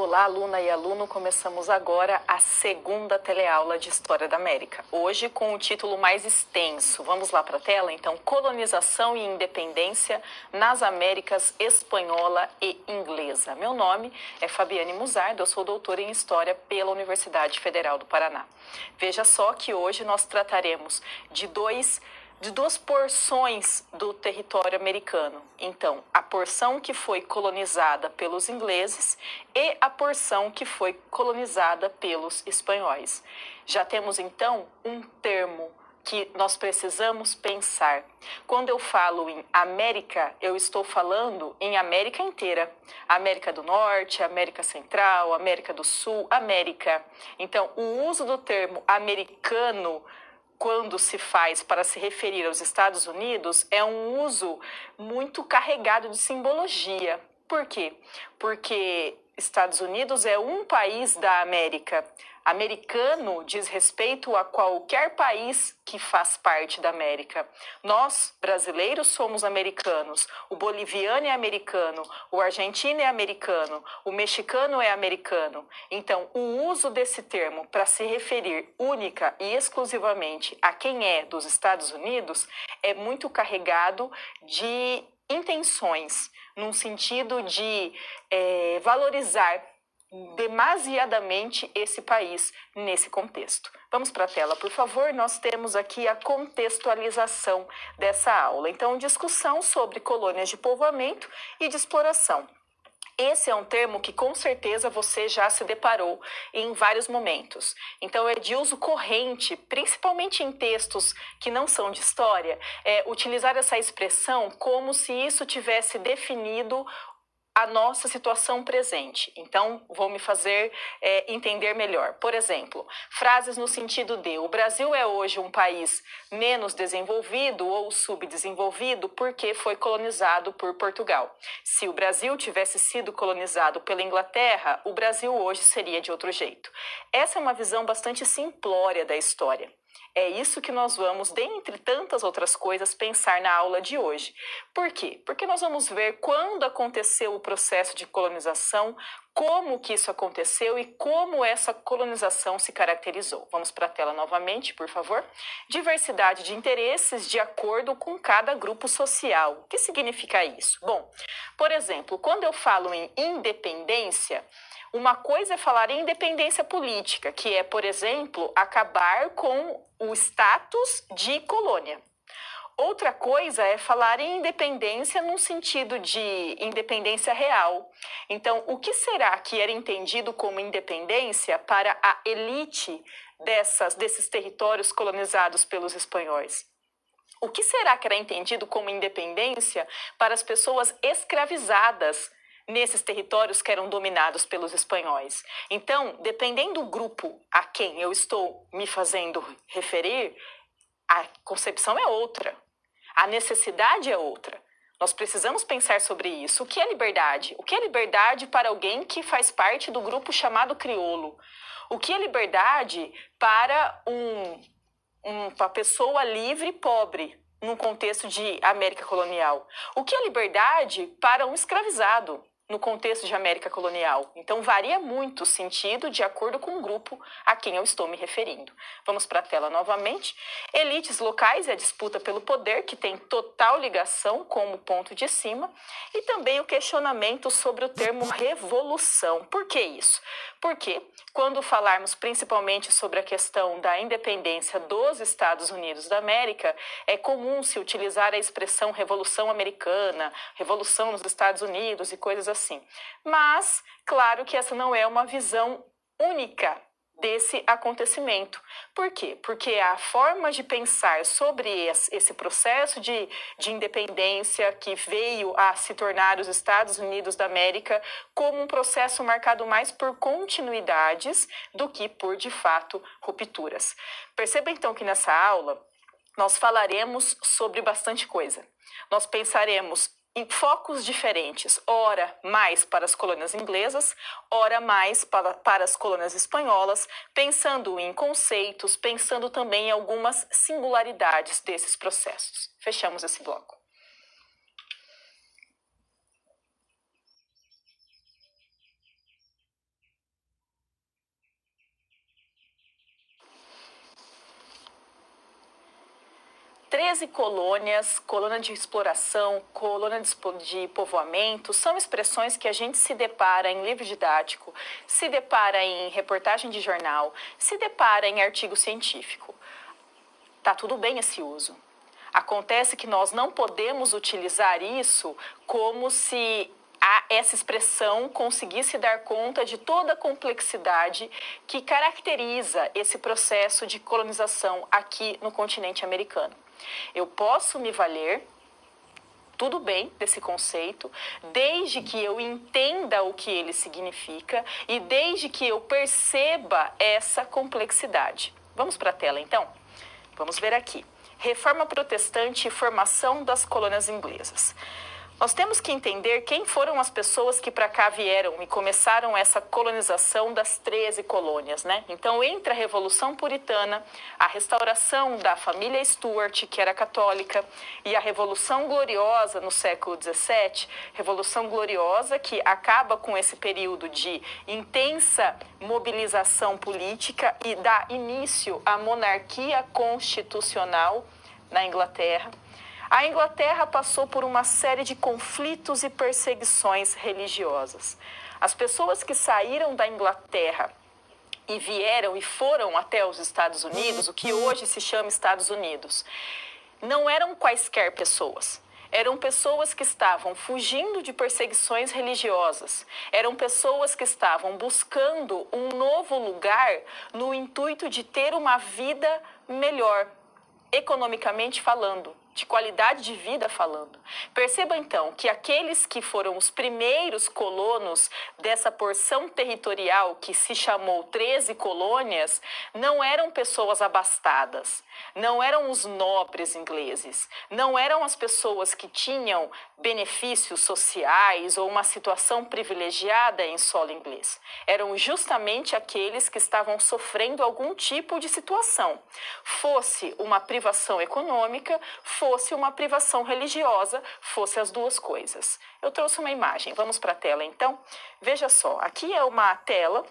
Olá, aluna e aluno, começamos agora a segunda teleaula de História da América. Hoje com o título mais extenso. Vamos lá para a tela? Então, Colonização e Independência nas Américas Espanhola e Inglesa. Meu nome é Fabiane Muzardo, eu sou doutora em História pela Universidade Federal do Paraná. Veja só que hoje nós trataremos de duas porções do território americano. Então, a porção que foi colonizada pelos ingleses e a porção que foi colonizada pelos espanhóis. Já temos, então, um termo que nós precisamos pensar. Quando eu falo em América, eu estou falando em América inteira. América do Norte, América Central, América do Sul, América. Então, o uso do termo americano quando se faz para se referir aos Estados Unidos, é um uso muito carregado de simbologia. Por quê? Porque Estados Unidos é um país da América. Americano diz respeito a qualquer país que faz parte da América. Nós, brasileiros, somos americanos. O boliviano é americano, o argentino é americano, o mexicano é americano. Então, o uso desse termo para se referir única e exclusivamente a quem é dos Estados Unidos é muito carregado de intenções, num sentido de valorizar demasiadamente esse país nesse contexto. Vamos para a tela, por favor. Nós temos aqui a contextualização dessa aula. Então, discussão sobre colônias de povoamento e de exploração. Esse é um termo que com certeza você já se deparou em vários momentos. Então é de uso corrente, principalmente em textos que não são de história, utilizar essa expressão como se isso tivesse definido a nossa situação presente. Então, vou me fazer entender melhor. Por exemplo, frases no sentido de: o Brasil é hoje um país menos desenvolvido ou subdesenvolvido porque foi colonizado por Portugal. Se o Brasil tivesse sido colonizado pela Inglaterra, o Brasil hoje seria de outro jeito. Essa é uma visão bastante simplória da história. É isso que nós vamos, dentre tantas outras coisas, pensar na aula de hoje. Por quê? Porque nós vamos ver quando aconteceu o processo de colonização, como que isso aconteceu e como essa colonização se caracterizou. Vamos para a tela novamente, por favor. Diversidade de interesses de acordo com cada grupo social. O que significa isso? Bom, por exemplo, quando eu falo em independência, uma coisa é falar em independência política, que é, por exemplo, acabar com o status de colônia. Outra coisa é falar em independência no sentido de independência real. Então, o que será que era entendido como independência para a elite desses territórios colonizados pelos espanhóis? O que será que era entendido como independência para as pessoas escravizadas nesses territórios que eram dominados pelos espanhóis? Então, dependendo do grupo a quem eu estou me fazendo referir, a concepção é outra, a necessidade é outra. Nós precisamos pensar sobre isso. O que é liberdade? O que é liberdade para alguém que faz parte do grupo chamado crioulo? O que é liberdade para uma pessoa livre e pobre num contexto de América colonial? O que é liberdade para um escravizado no contexto de América colonial? Então, varia muito o sentido de acordo com o grupo a quem eu estou me referindo. Vamos para a tela novamente. Elites locais e a disputa pelo poder, que tem total ligação com o ponto de cima, e também o questionamento sobre o termo revolução. Por que isso? Porque quando falarmos principalmente sobre a questão da independência dos Estados Unidos da América, é comum se utilizar a expressão Revolução Americana, Revolução nos Estados Unidos e coisas assim. Mas, claro que essa não é uma visão única desse acontecimento. Por quê? Porque a forma de pensar sobre esse processo de independência que veio a se tornar os Estados Unidos da América como um processo marcado mais por continuidades do que por, de fato, rupturas. Perceba então que nessa aula nós falaremos sobre bastante coisa. Nós pensaremos em focos diferentes, ora mais para as colônias inglesas, ora mais para as colônias espanholas, pensando em conceitos, pensando também em algumas singularidades desses processos. Fechamos esse bloco. 13 colônias, colônia de exploração, colônia de povoamento, são expressões que a gente se depara em livro didático, se depara em reportagem de jornal, se depara em artigo científico. Tá tudo bem esse uso. Acontece que nós não podemos utilizar isso como se essa expressão conseguisse dar conta de toda a complexidade que caracteriza esse processo de colonização aqui no continente americano. Eu posso me valer, tudo bem, desse conceito, desde que eu entenda o que ele significa e desde que eu perceba essa complexidade. Vamos para a tela, então? Vamos ver aqui. Reforma protestante e formação das colônias inglesas. Nós temos que entender quem foram as pessoas que para cá vieram e começaram essa colonização das 13 colônias, né? Então, entre a Revolução Puritana, a restauração da família Stuart, que era católica, e a Revolução Gloriosa no século XVII, Revolução Gloriosa que acaba com esse período de intensa mobilização política e dá início à monarquia constitucional na Inglaterra. A Inglaterra passou por uma série de conflitos e perseguições religiosas. As pessoas que saíram da Inglaterra e vieram e foram até os Estados Unidos, o que hoje se chama Estados Unidos, não eram quaisquer pessoas. Eram pessoas que estavam fugindo de perseguições religiosas. Eram pessoas que estavam buscando um novo lugar no intuito de ter uma vida melhor, economicamente falando, de qualidade de vida falando. Perceba então que aqueles que foram os primeiros colonos dessa porção territorial que se chamou 13 colônias, não eram pessoas abastadas, não eram os nobres ingleses, não eram as pessoas que tinham benefícios sociais ou uma situação privilegiada em solo inglês. Eram justamente aqueles que estavam sofrendo algum tipo de situação, fosse uma privação econômica, fosse uma privação religiosa, fosse as duas coisas. Eu trouxe uma imagem, vamos para a tela então? Veja só, aqui é uma tela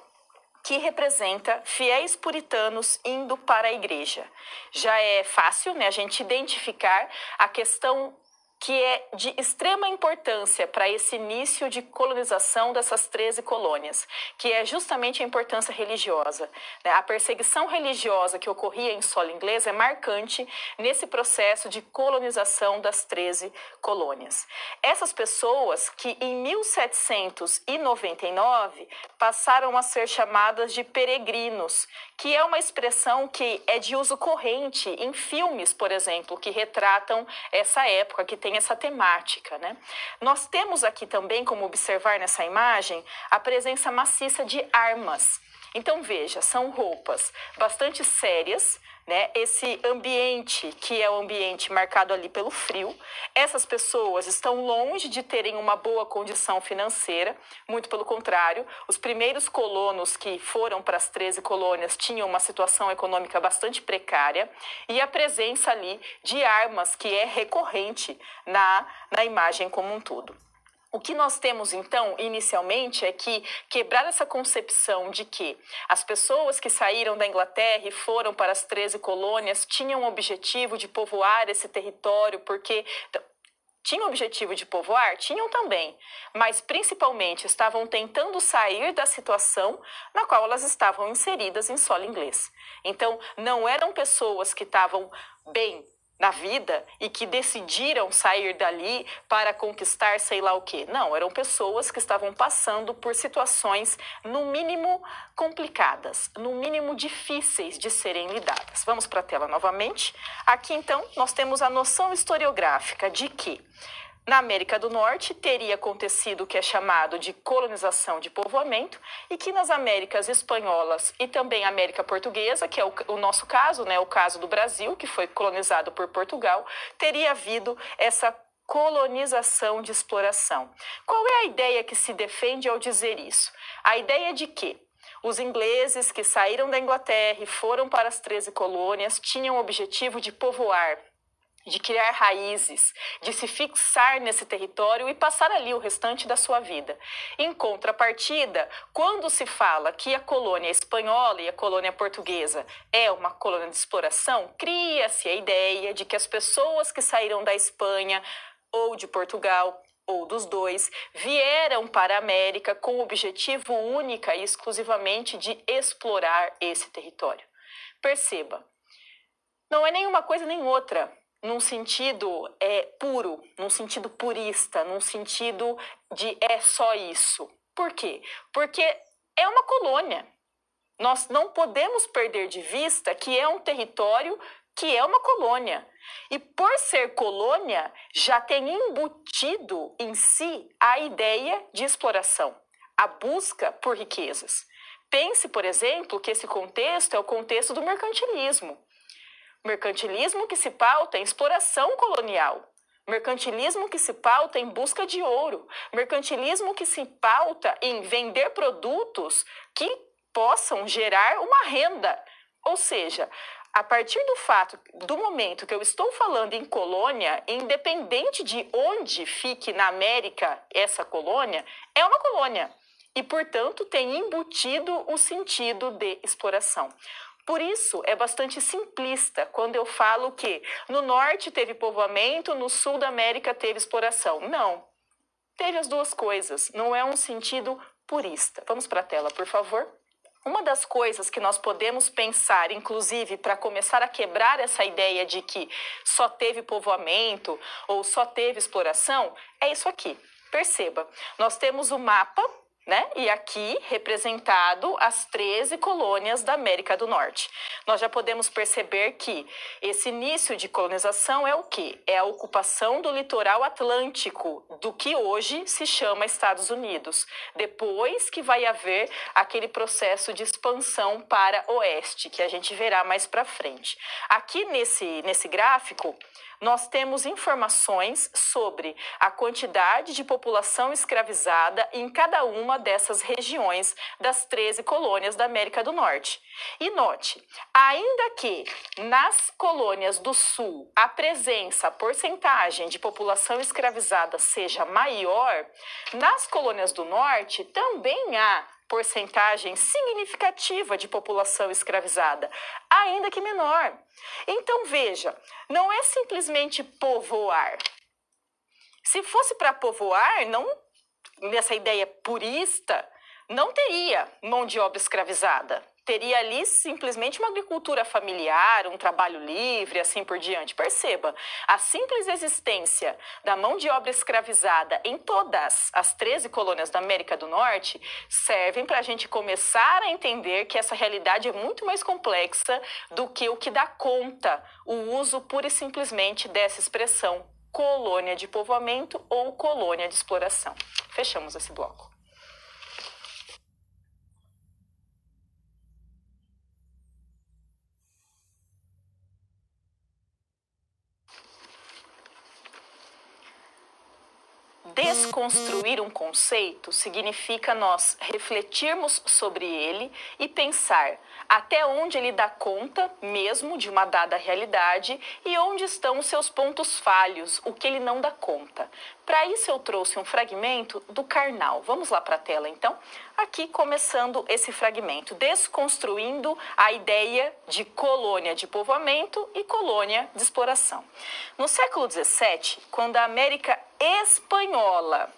que representa fiéis puritanos indo para a igreja. Já é fácil, né, a gente identificar a questão que é de extrema importância para esse início de colonização dessas 13 colônias, que é justamente a importância religiosa. A perseguição religiosa que ocorria em solo inglês é marcante nesse processo de colonização das 13 colônias. Essas pessoas que em 1799 passaram a ser chamadas de peregrinos, que é uma expressão que é de uso corrente em filmes, por exemplo, que retratam essa época, que tem essa temática, né? Nós temos aqui também, como observar nessa imagem, a presença maciça de armas. Então, veja, são roupas bastante sérias, né? Esse ambiente, que é o ambiente marcado ali pelo frio, essas pessoas estão longe de terem uma boa condição financeira, muito pelo contrário, os primeiros colonos que foram para as 13 colônias tinham uma situação econômica bastante precária, e a presença ali de armas, que é recorrente na imagem como um todo. O que nós temos, então, inicialmente, é que quebrar essa concepção de que as pessoas que saíram da Inglaterra e foram para as 13 colônias tinham o objetivo de povoar esse território, porque tinham o objetivo de povoar? Tinham também, mas principalmente estavam tentando sair da situação na qual elas estavam inseridas em solo inglês. Então, não eram pessoas que estavam bem na vida e que decidiram sair dali para conquistar sei lá o quê. Não, eram pessoas que estavam passando por situações, no mínimo, complicadas, no mínimo difíceis de serem lidadas. Vamos para a tela novamente. Aqui, então, nós temos a noção historiográfica de que na América do Norte teria acontecido o que é chamado de colonização de povoamento, e que nas Américas espanholas e também América Portuguesa, que é o nosso caso, né, o caso do Brasil, que foi colonizado por Portugal, teria havido essa colonização de exploração. Qual é a ideia que se defende ao dizer isso? A ideia de que os ingleses que saíram da Inglaterra e foram para as 13 colônias tinham o objetivo de povoar de criar raízes, de se fixar nesse território e passar ali o restante da sua vida. Em contrapartida, quando se fala que a colônia espanhola e a colônia portuguesa é uma colônia de exploração, cria-se a ideia de que as pessoas que saíram da Espanha ou de Portugal ou dos dois, vieram para a América com o objetivo única e exclusivamente de explorar esse território. Perceba, não é nenhuma coisa nem outra, num sentido puro, num sentido purista, num sentido de é só isso. Por quê? Porque é uma colônia. Nós não podemos perder de vista que é um território que é uma colônia. E por ser colônia, já tem embutido em si a ideia de exploração, a busca por riquezas. Pense, por exemplo, que esse contexto é o contexto do mercantilismo. Mercantilismo que se pauta em exploração colonial. Mercantilismo que se pauta em busca de ouro. Mercantilismo que se pauta em vender produtos que possam gerar uma renda. Ou seja, a partir do momento que eu estou falando em colônia, independente de onde fique na América essa colônia, é uma colônia. E, portanto, tem embutido o sentido de exploração. Por isso, é bastante simplista quando eu falo que no norte teve povoamento, no sul da América teve exploração. Não, teve as duas coisas, não é um sentido purista. Vamos para a tela, por favor. Uma das coisas que nós podemos pensar, inclusive, para começar a quebrar essa ideia de que só teve povoamento ou só teve exploração, é isso aqui. Perceba, nós temos o mapa, né? E aqui representado as 13 colônias da América do Norte. Nós já podemos perceber que esse início de colonização é o quê? É a ocupação do litoral atlântico, do que hoje se chama Estados Unidos. Depois que vai haver aquele processo de expansão para oeste, que a gente verá mais para frente. Aqui nesse gráfico, nós temos informações sobre a quantidade de população escravizada em cada uma dessas regiões das 13 colônias da América do Norte. E note, ainda que nas colônias do Sul a presença, a porcentagem de população escravizada seja maior, nas colônias do Norte também há porcentagem significativa de população escravizada, ainda que menor. Então, veja, não é simplesmente povoar. Se fosse para povoar, não, nessa ideia purista, não teria mão de obra escravizada. Teria ali simplesmente uma agricultura familiar, um trabalho livre, assim por diante. Perceba, a simples existência da mão de obra escravizada em todas as 13 colônias da América do Norte servem para a gente começar a entender que essa realidade é muito mais complexa do que o que dá conta o uso pura e simplesmente dessa expressão colônia de povoamento ou colônia de exploração. Fechamos esse bloco. Desconstruir um conceito significa nós refletirmos sobre ele e pensar até onde ele dá conta mesmo de uma dada realidade e onde estão os seus pontos falhos, o que ele não dá conta. Para isso eu trouxe um fragmento do Karnal. Vamos lá para a tela então? Aqui começando esse fragmento, desconstruindo a ideia de colônia de povoamento e colônia de exploração. No século XVII, quando a América Espanhola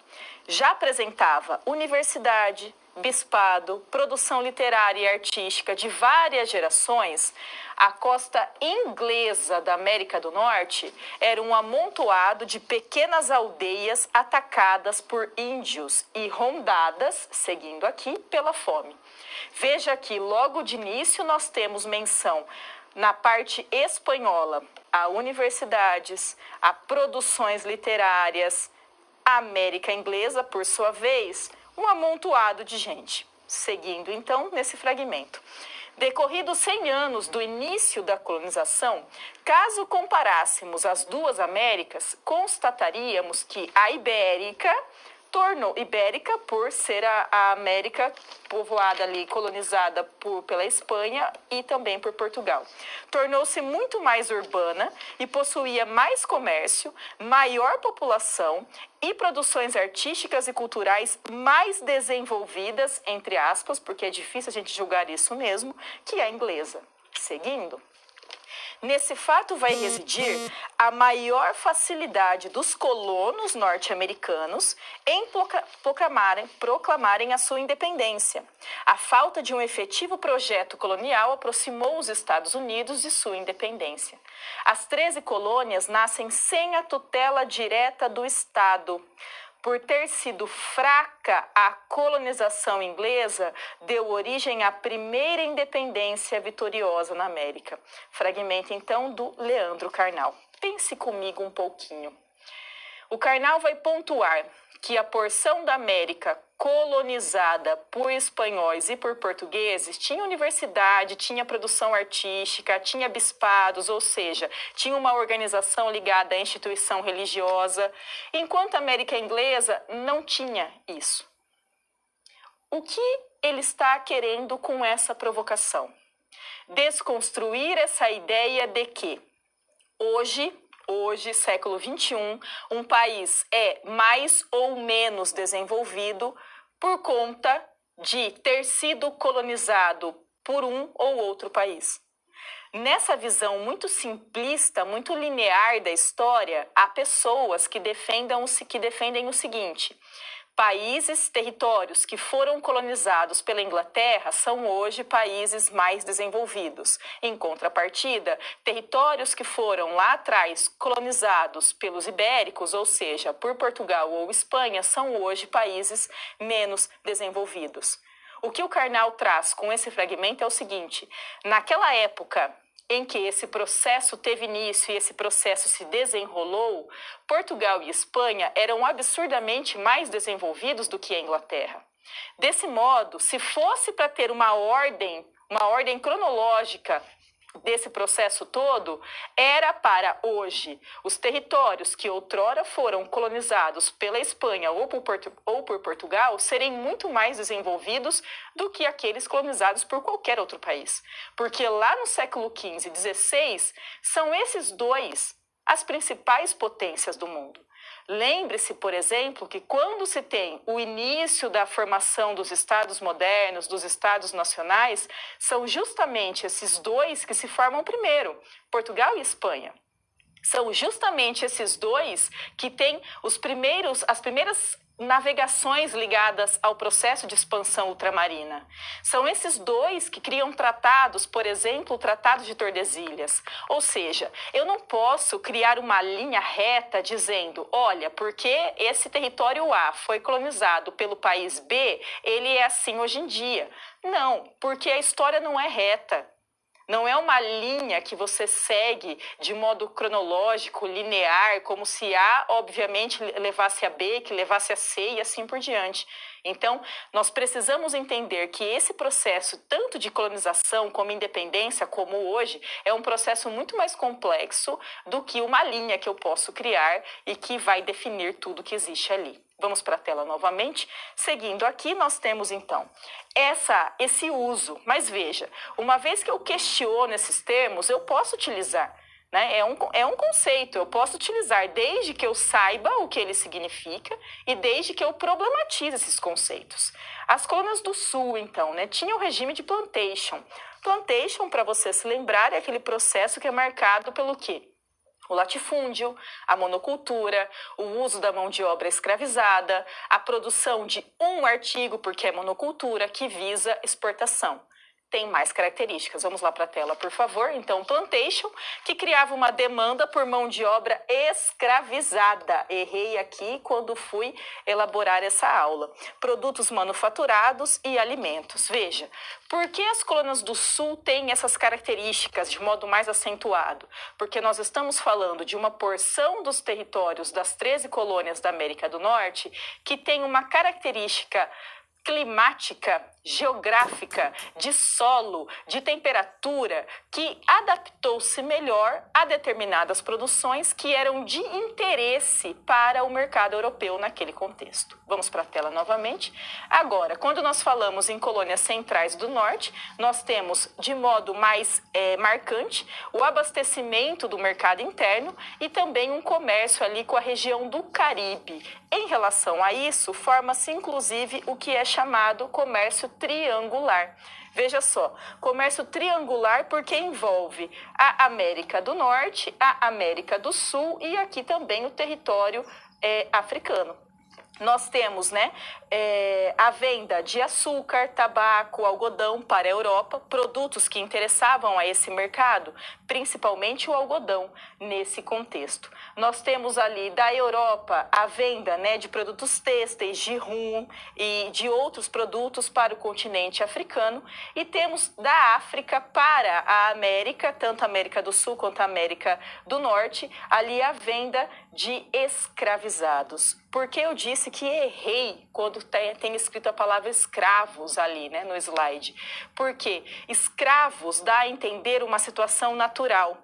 já apresentava universidade, bispado, produção literária e artística de várias gerações, a costa inglesa da América do Norte era um amontoado de pequenas aldeias atacadas por índios e rondadas, seguindo aqui, pela fome. Veja que logo de início nós temos menção na parte espanhola a universidades, a produções literárias, a América inglesa, por sua vez, um amontoado de gente. Seguindo, então, nesse fragmento. Decorridos 100 anos do início da colonização, caso comparássemos as duas Américas, constataríamos que a ibérica Ibérica, por ser a América povoada ali, colonizada pela Espanha e também por Portugal. Tornou-se muito mais urbana e possuía mais comércio, maior população e produções artísticas e culturais mais desenvolvidas, entre aspas, porque é difícil a gente julgar isso mesmo, que a inglesa. Seguindo. Nesse fato vai residir a maior facilidade dos colonos norte-americanos em proclamarem a sua independência. A falta de um efetivo projeto colonial aproximou os Estados Unidos de sua independência. As 13 colônias nascem sem a tutela direta do Estado. Por ter sido fraca, a colonização inglesa deu origem à primeira independência vitoriosa na América. Fragmento, então, do Leandro Carnal. Pense comigo um pouquinho. O Carnal vai pontuar que a porção da América colonizada por espanhóis e por portugueses tinha universidade, tinha produção artística, tinha bispados, ou seja, tinha uma organização ligada à instituição religiosa, enquanto a América inglesa não tinha isso. O que ele está querendo com essa provocação? Desconstruir essa ideia de que hoje, século XXI, um país é mais ou menos desenvolvido por conta de ter sido colonizado por um ou outro país. Nessa visão muito simplista, muito linear da história, há pessoas que defendem o seguinte: países, territórios que foram colonizados pela Inglaterra são hoje países mais desenvolvidos. Em contrapartida, territórios que foram lá atrás colonizados pelos ibéricos, ou seja, por Portugal ou Espanha, são hoje países menos desenvolvidos. O que o Carnal traz com esse fragmento é o seguinte: naquela época em que esse processo teve início e esse processo se desenrolou, Portugal e Espanha eram absurdamente mais desenvolvidos do que a Inglaterra. Desse modo, se fosse para ter uma ordem cronológica desse processo todo, era para hoje os territórios que outrora foram colonizados pela Espanha ou por Portugal serem muito mais desenvolvidos do que aqueles colonizados por qualquer outro país. Porque lá no século XV e XVI, são esses dois as principais potências do mundo. Lembre-se, por exemplo, que quando se tem o início da formação dos estados modernos, dos estados nacionais, são justamente esses dois que se formam primeiro, Portugal e Espanha. São justamente esses dois que têm as primeiras navegações ligadas ao processo de expansão ultramarina. São esses dois que criam tratados, por exemplo, o Tratado de Tordesilhas. Ou seja, eu não posso criar uma linha reta dizendo, olha, porque esse território A foi colonizado pelo país B, ele é assim hoje em dia. Não, porque a história não é reta. Não é uma linha que você segue de modo cronológico, linear, como se A, obviamente, levasse a B, que levasse a C e assim por diante. Então, nós precisamos entender que esse processo, tanto de colonização como independência, como hoje, é um processo muito mais complexo do que uma linha que eu posso criar e que vai definir tudo que existe ali. Vamos para a tela novamente. Seguindo aqui, nós temos, então, esse uso. Mas veja, uma vez que eu questiono esses termos, eu posso utilizar. Né? É um conceito, eu posso utilizar desde que eu saiba o que ele significa e desde que eu problematize esses conceitos. As colônias do Sul, então, né, tinham o regime de plantation. Plantation, para você se lembrar, é aquele processo que é marcado pelo quê? O latifúndio, a monocultura, o uso da mão de obra escravizada, a produção de um artigo, porque é monocultura, que visa exportação. Tem mais características. Vamos lá para a tela, por favor. Então, plantation, que criava uma demanda por mão de obra escravizada. Errei aqui quando fui elaborar essa aula. Produtos manufaturados e alimentos. Veja, por que as colônias do Sul têm essas características de modo mais acentuado? Porque nós estamos falando de uma porção dos territórios das 13 colônias da América do Norte que tem uma característica climática geográfica, de solo, de temperatura, que adaptou-se melhor a determinadas produções que eram de interesse para o mercado europeu naquele contexto. Vamos para a tela novamente. Agora, quando nós falamos em colônias centrais do norte, nós temos de modo mais marcante o abastecimento do mercado interno e também um comércio ali com a região do Caribe. Em relação a isso, forma-se inclusive o que é chamado comércio triangular. Veja só, comércio triangular porque envolve a América do Norte, a América do Sul e aqui também o território africano. Nós temos a venda de açúcar, tabaco, algodão para a Europa, produtos que interessavam a esse mercado, principalmente o algodão nesse contexto. Nós temos ali da Europa a venda de produtos têxteis, de rum e de outros produtos para o continente africano e temos da África para a América, tanto a América do Sul quanto a América do Norte, ali a venda de escravizados. Porque eu disse que errei quando tem escrito a palavra escravos ali, no slide. Porque escravos dá a entender uma situação natural.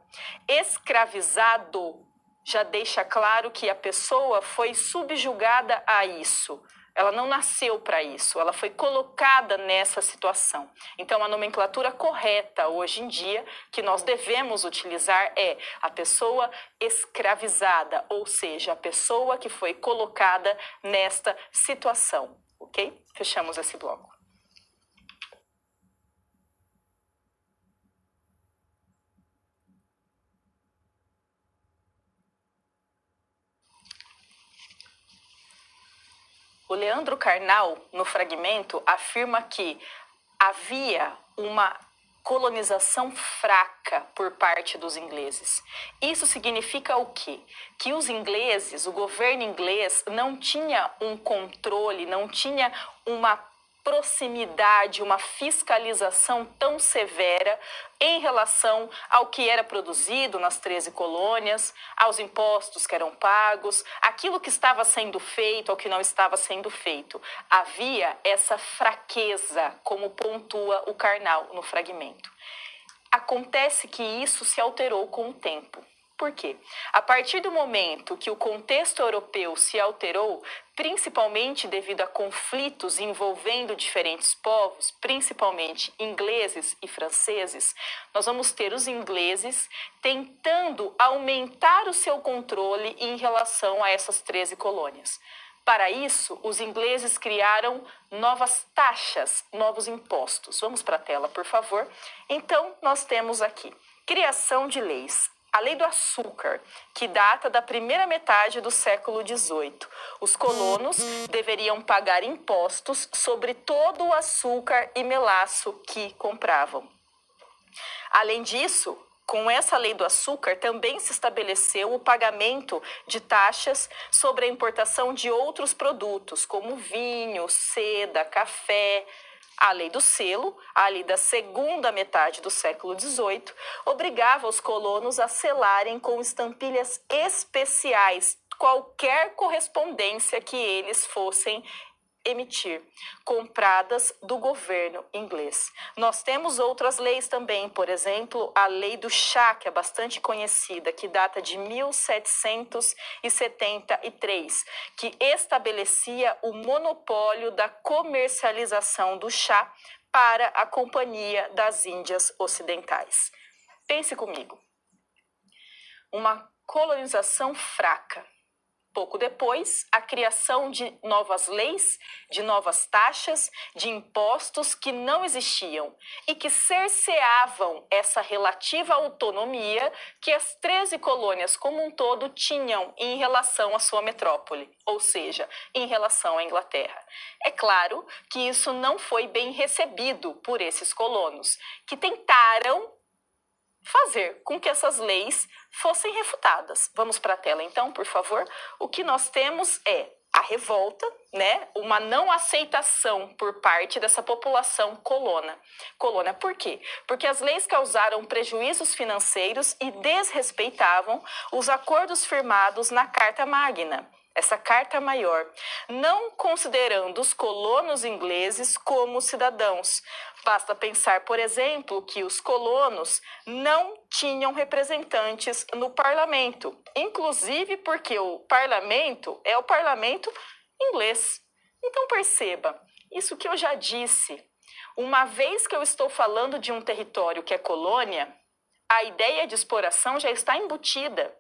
Escravizado já deixa claro que a pessoa foi subjugada a isso. Ela não nasceu para isso, ela foi colocada nessa situação. Então, a nomenclatura correta hoje em dia que nós devemos utilizar é a pessoa escravizada, ou seja, a pessoa que foi colocada nesta situação, ok? Fechamos esse bloco. O Leandro Carnal, no fragmento, afirma que havia uma colonização fraca por parte dos ingleses. Isso significa o quê? Que os ingleses, o governo inglês, não tinha um controle, não tinha uma proximidade, uma fiscalização tão severa em relação ao que era produzido nas 13 colônias, aos impostos que eram pagos, aquilo que estava sendo feito, ao que não estava sendo feito. Havia essa fraqueza, como pontua o Carnal no fragmento. Acontece que isso se alterou com o tempo. Por quê? A partir do momento que o contexto europeu se alterou, principalmente devido a conflitos envolvendo diferentes povos, principalmente ingleses e franceses, nós vamos ter os ingleses tentando aumentar o seu controle em relação a essas 13 colônias. Para isso, os ingleses criaram novas taxas, novos impostos. Vamos para a tela, por favor. Então, nós temos aqui criação de leis. A lei do açúcar, que data da primeira metade do século XVIII. Os colonos deveriam pagar impostos sobre todo o açúcar e melaço que compravam. Além disso, com essa lei do açúcar, também se estabeleceu o pagamento de taxas sobre a importação de outros produtos, como vinho, seda, café. A lei do selo, ali da segunda metade do século XVIII, obrigava os colonos a selarem com estampilhas especiais qualquer correspondência que eles fossem emitir, compradas do governo inglês. Nós temos outras leis também, por exemplo, a lei do chá, que é bastante conhecida, que data de 1773, que estabelecia o monopólio da comercialização do chá para a Companhia das Índias Ocidentais. Pense comigo. Uma colonização fraca. Pouco depois, a criação de novas leis, de novas taxas, de impostos que não existiam e que cerceavam essa relativa autonomia que as 13 colônias como um todo tinham em relação à sua metrópole, ou seja, em relação à Inglaterra. É claro que isso não foi bem recebido por esses colonos, que tentaram fazer com que essas leis fossem refutadas. Vamos para a tela então, por favor. O que nós temos é a revolta, uma não aceitação por parte dessa população colona. Colona por quê? Porque as leis causaram prejuízos financeiros e desrespeitavam os acordos firmados na Carta Magna. essa carta maior, não considerando os colonos ingleses como cidadãos. Basta pensar, por exemplo, que os colonos não tinham representantes no parlamento, inclusive porque o parlamento é o parlamento inglês. Então perceba, isso que eu já disse, uma vez que eu estou falando de um território que é colônia, a ideia de exploração já está embutida,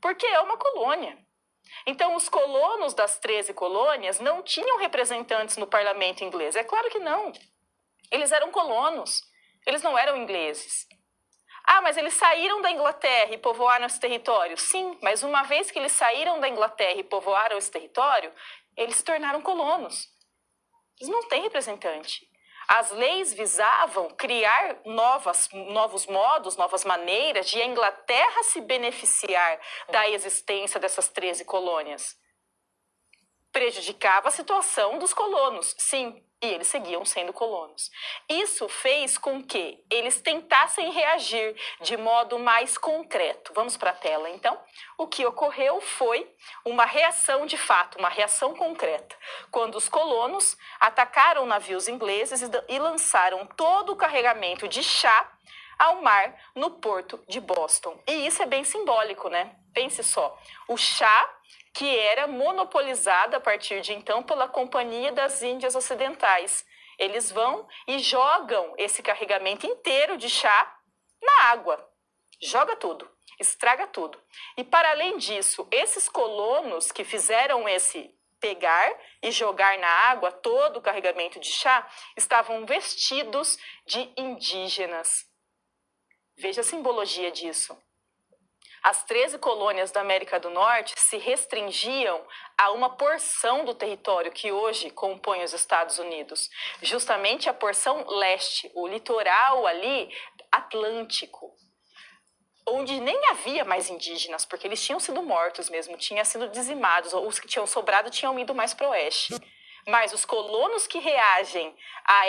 porque é uma colônia. Então, os colonos das 13 colônias não tinham representantes no parlamento inglês. É claro que não. Eles eram colonos, eles não eram ingleses. Ah, mas eles saíram da Inglaterra e povoaram esse território? Sim, mas uma vez que eles saíram da Inglaterra e povoaram esse território, eles se tornaram colonos. Eles não têm representante. As leis visavam criar novos modos, novas maneiras de a Inglaterra se beneficiar da existência dessas 13 colônias. Prejudicava a situação dos colonos, sim, e eles seguiam sendo colonos. Isso fez com que eles tentassem reagir de modo mais concreto. Vamos para a tela, então. O que ocorreu foi uma reação de fato, uma reação concreta, quando os colonos atacaram navios ingleses e lançaram todo o carregamento de chá ao mar no porto de Boston. E isso é bem simbólico, né? Pense só, o chá que era monopolizado a partir de então pela Companhia das Índias Ocidentais. Eles vão e jogam esse carregamento inteiro de chá na água. Joga tudo, estraga tudo. E para além disso, esses colonos que fizeram esse pegar e jogar na água todo o carregamento de chá estavam vestidos de indígenas. Veja a simbologia disso. As 13 colônias da América do Norte se restringiam a uma porção do território que hoje compõe os Estados Unidos, justamente a porção leste, o litoral ali atlântico, onde nem havia mais indígenas, porque eles tinham sido mortos mesmo, tinham sido dizimados, ou os que tinham sobrado tinham ido mais para o oeste. Mas os colonos que reagem a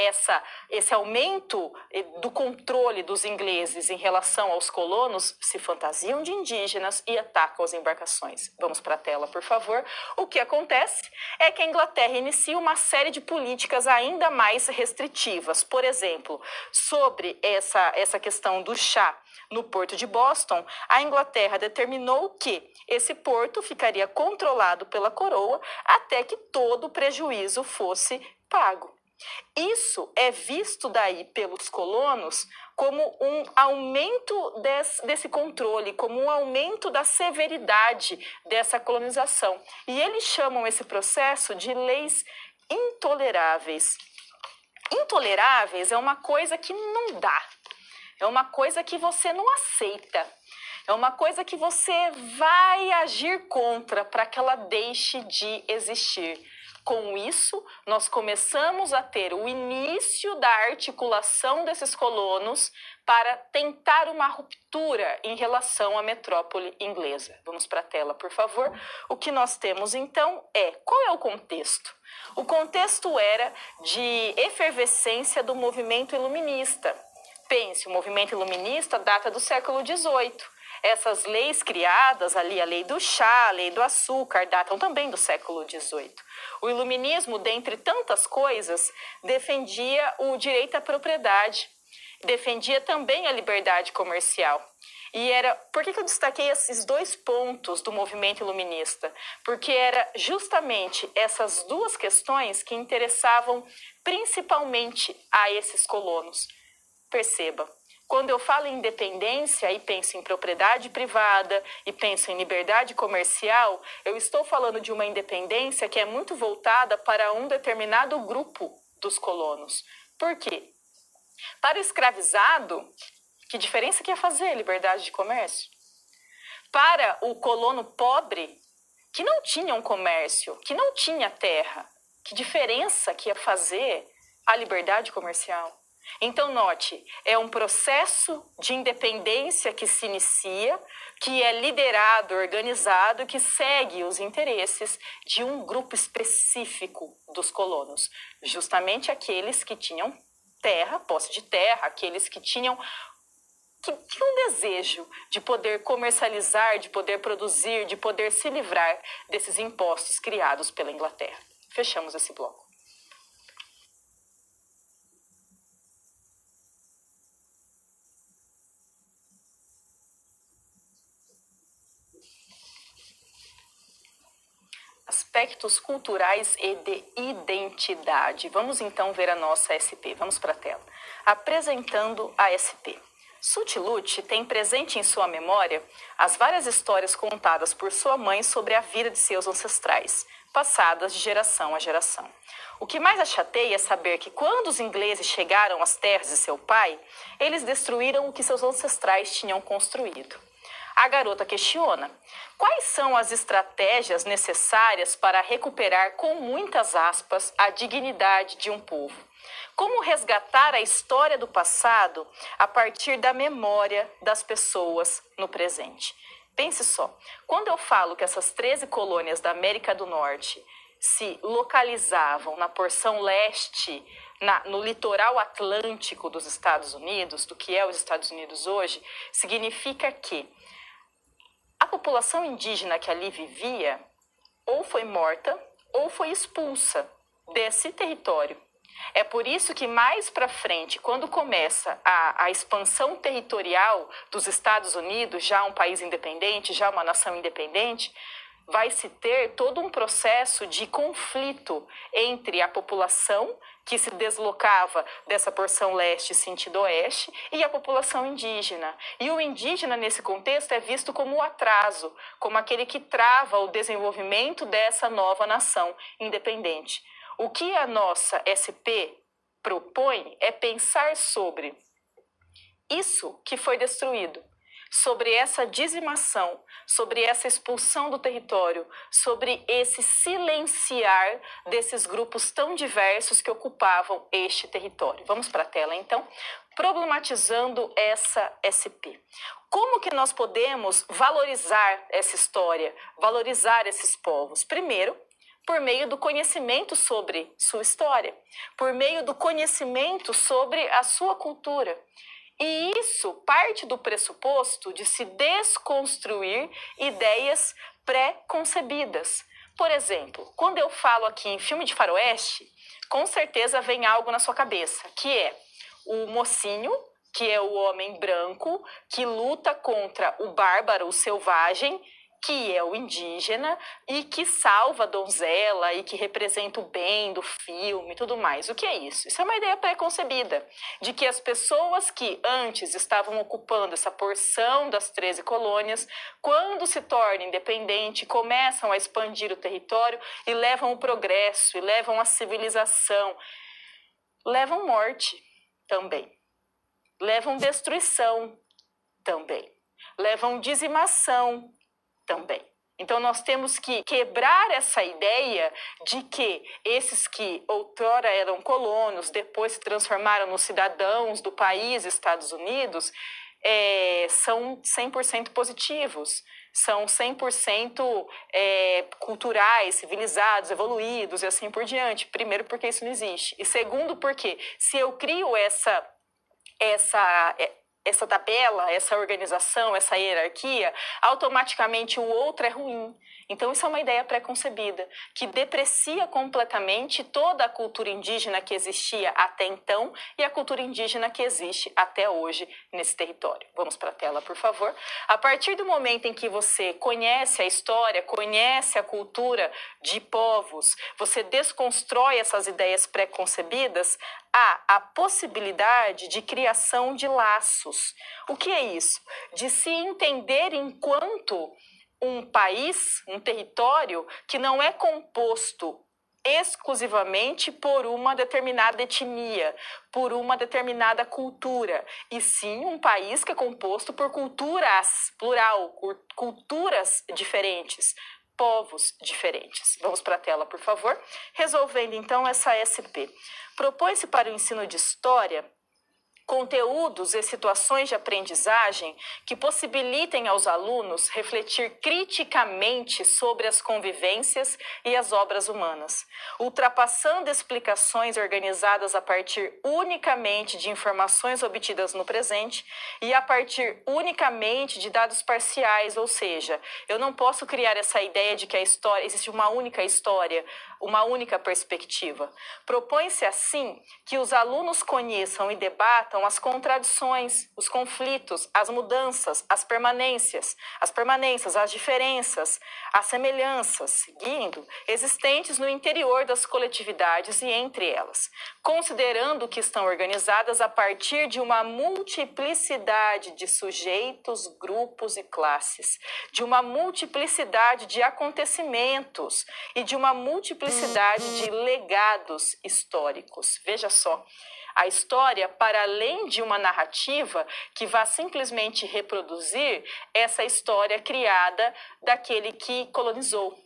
esse aumento do controle dos ingleses em relação aos colonos se fantasiam de indígenas e atacam as embarcações. Vamos para a tela, por favor. O que acontece é que a Inglaterra inicia uma série de políticas ainda mais restritivas. Por exemplo, sobre essa questão do chá no porto de Boston, a Inglaterra determinou que esse porto ficaria controlado pela coroa até que todo o prejuízo fosse pago. Isso é visto daí pelos colonos como um aumento desse controle, como um aumento da severidade dessa colonização. E eles chamam esse processo de leis intoleráveis. Intoleráveis é uma coisa que não dá. É uma coisa que você não aceita. É uma coisa que você vai agir contra para que ela deixe de existir. Com isso, nós começamos a ter o início da articulação desses colonos para tentar uma ruptura em relação à metrópole inglesa. Vamos para a tela, por favor. O que nós temos, então, qual é o contexto? O contexto era de efervescência do movimento iluminista. Pense, o movimento iluminista data do século XVIII. Essas leis criadas ali, a lei do chá, a lei do açúcar, datam também do século XVIII. O iluminismo, dentre tantas coisas, defendia o direito à propriedade, defendia também a liberdade comercial. Por que eu destaquei esses dois pontos do movimento iluminista? Porque era justamente essas duas questões que interessavam principalmente a esses colonos. Perceba, quando eu falo em independência e penso em propriedade privada e penso em liberdade comercial, eu estou falando de uma independência que é muito voltada para um determinado grupo dos colonos. Por quê? Para o escravizado, que diferença que ia fazer liberdade de comércio? Para o colono pobre, que não tinha um comércio, que não tinha terra, que diferença que ia fazer a liberdade comercial? Então, note, é um processo de independência que se inicia, que é liderado, organizado, que segue os interesses de um grupo específico dos colonos, justamente aqueles que tinham terra, posse de terra, aqueles que que tinham um desejo de poder comercializar, de poder produzir, de poder se livrar desses impostos criados pela Inglaterra. Fechamos esse bloco. Aspectos culturais e de identidade. Vamos então ver a nossa SP. Vamos para a tela. Apresentando a SP. Sutilute tem presente em sua memória as várias histórias contadas por sua mãe sobre a vida de seus ancestrais, passadas de geração a geração. O que mais a chateia é saber que quando os ingleses chegaram às terras de seu pai, eles destruíram o que seus ancestrais tinham construído. A garota questiona: quais são as estratégias necessárias para recuperar, com muitas aspas, a dignidade de um povo? Como resgatar a história do passado a partir da memória das pessoas no presente? Pense só, quando eu falo que essas 13 colônias da América do Norte se localizavam na porção leste, no litoral atlântico dos Estados Unidos, do que é os Estados Unidos hoje, significa que a população indígena que ali vivia ou foi morta ou foi expulsa desse território. É por isso que mais para frente, quando começa a expansão territorial dos Estados Unidos, já um país independente, já uma nação independente, vai se ter todo um processo de conflito entre a população que se deslocava dessa porção leste sentido oeste e a população indígena. E o indígena, nesse contexto, é visto como o atraso, como aquele que trava o desenvolvimento dessa nova nação independente. O que a nossa SP propõe é pensar sobre isso que foi destruído, sobre essa dizimação, sobre essa expulsão do território, sobre esse silenciar desses grupos tão diversos que ocupavam este território. Vamos para a tela, então. Problematizando essa SP. Como que nós podemos valorizar essa história, valorizar esses povos? Primeiro, por meio do conhecimento sobre sua história, por meio do conhecimento sobre a sua cultura. E isso parte do pressuposto de se desconstruir ideias pré-concebidas. Por exemplo, quando eu falo aqui em filme de faroeste, com certeza vem algo na sua cabeça, que é o mocinho, que é o homem branco, que luta contra o bárbaro, o selvagem, que é o indígena e que salva a donzela e que representa o bem do filme e tudo mais. O que é isso? Isso é uma ideia pré-concebida de que as pessoas que antes estavam ocupando essa porção das 13 colônias, quando se tornam independentes, começam a expandir o território e levam o progresso, e levam a civilização, levam morte também, levam destruição também, levam dizimação também. Então, nós temos que quebrar essa ideia de que esses que outrora eram colonos, depois se transformaram nos cidadãos do país Estados Unidos, são 100% positivos, são 100% culturais, civilizados, evoluídos e assim por diante. Primeiro, porque isso não existe. E segundo, porque se eu crio essa tabela, essa organização, essa hierarquia, automaticamente o outro é ruim. Então, isso é uma ideia pré-concebida, que deprecia completamente toda a cultura indígena que existia até então e a cultura indígena que existe até hoje nesse território. Vamos para a tela, por favor. A partir do momento em que você conhece a história, conhece a cultura de povos, você desconstrói essas ideias pré-concebidas, há a possibilidade de criação de laços. O que é isso? De se entender enquanto um país, um território que não é composto exclusivamente por uma determinada etnia, por uma determinada cultura, e sim um país que é composto por culturas, plural, culturas diferentes, povos diferentes. Vamos para a tela, por favor. Resolvendo, então, essa SP. Propõe-se para o ensino de história Conteúdos e situações de aprendizagem que possibilitem aos alunos refletir criticamente sobre as convivências e as obras humanas, ultrapassando explicações organizadas a partir unicamente de informações obtidas no presente e a partir unicamente de dados parciais, ou seja, eu não posso criar essa ideia de que a história existe uma única história, uma única perspectiva. Propõe-se assim que os alunos conheçam e debatam as contradições, os conflitos, as mudanças, as permanências, as diferenças, as semelhanças, seguindo, existentes no interior das coletividades e entre elas, considerando que estão organizadas a partir de uma multiplicidade de sujeitos, grupos e classes, de uma multiplicidade de acontecimentos e de uma multiplicidade de legados históricos. Veja só, a história, para além de uma narrativa que vá simplesmente reproduzir essa história criada daquele que colonizou.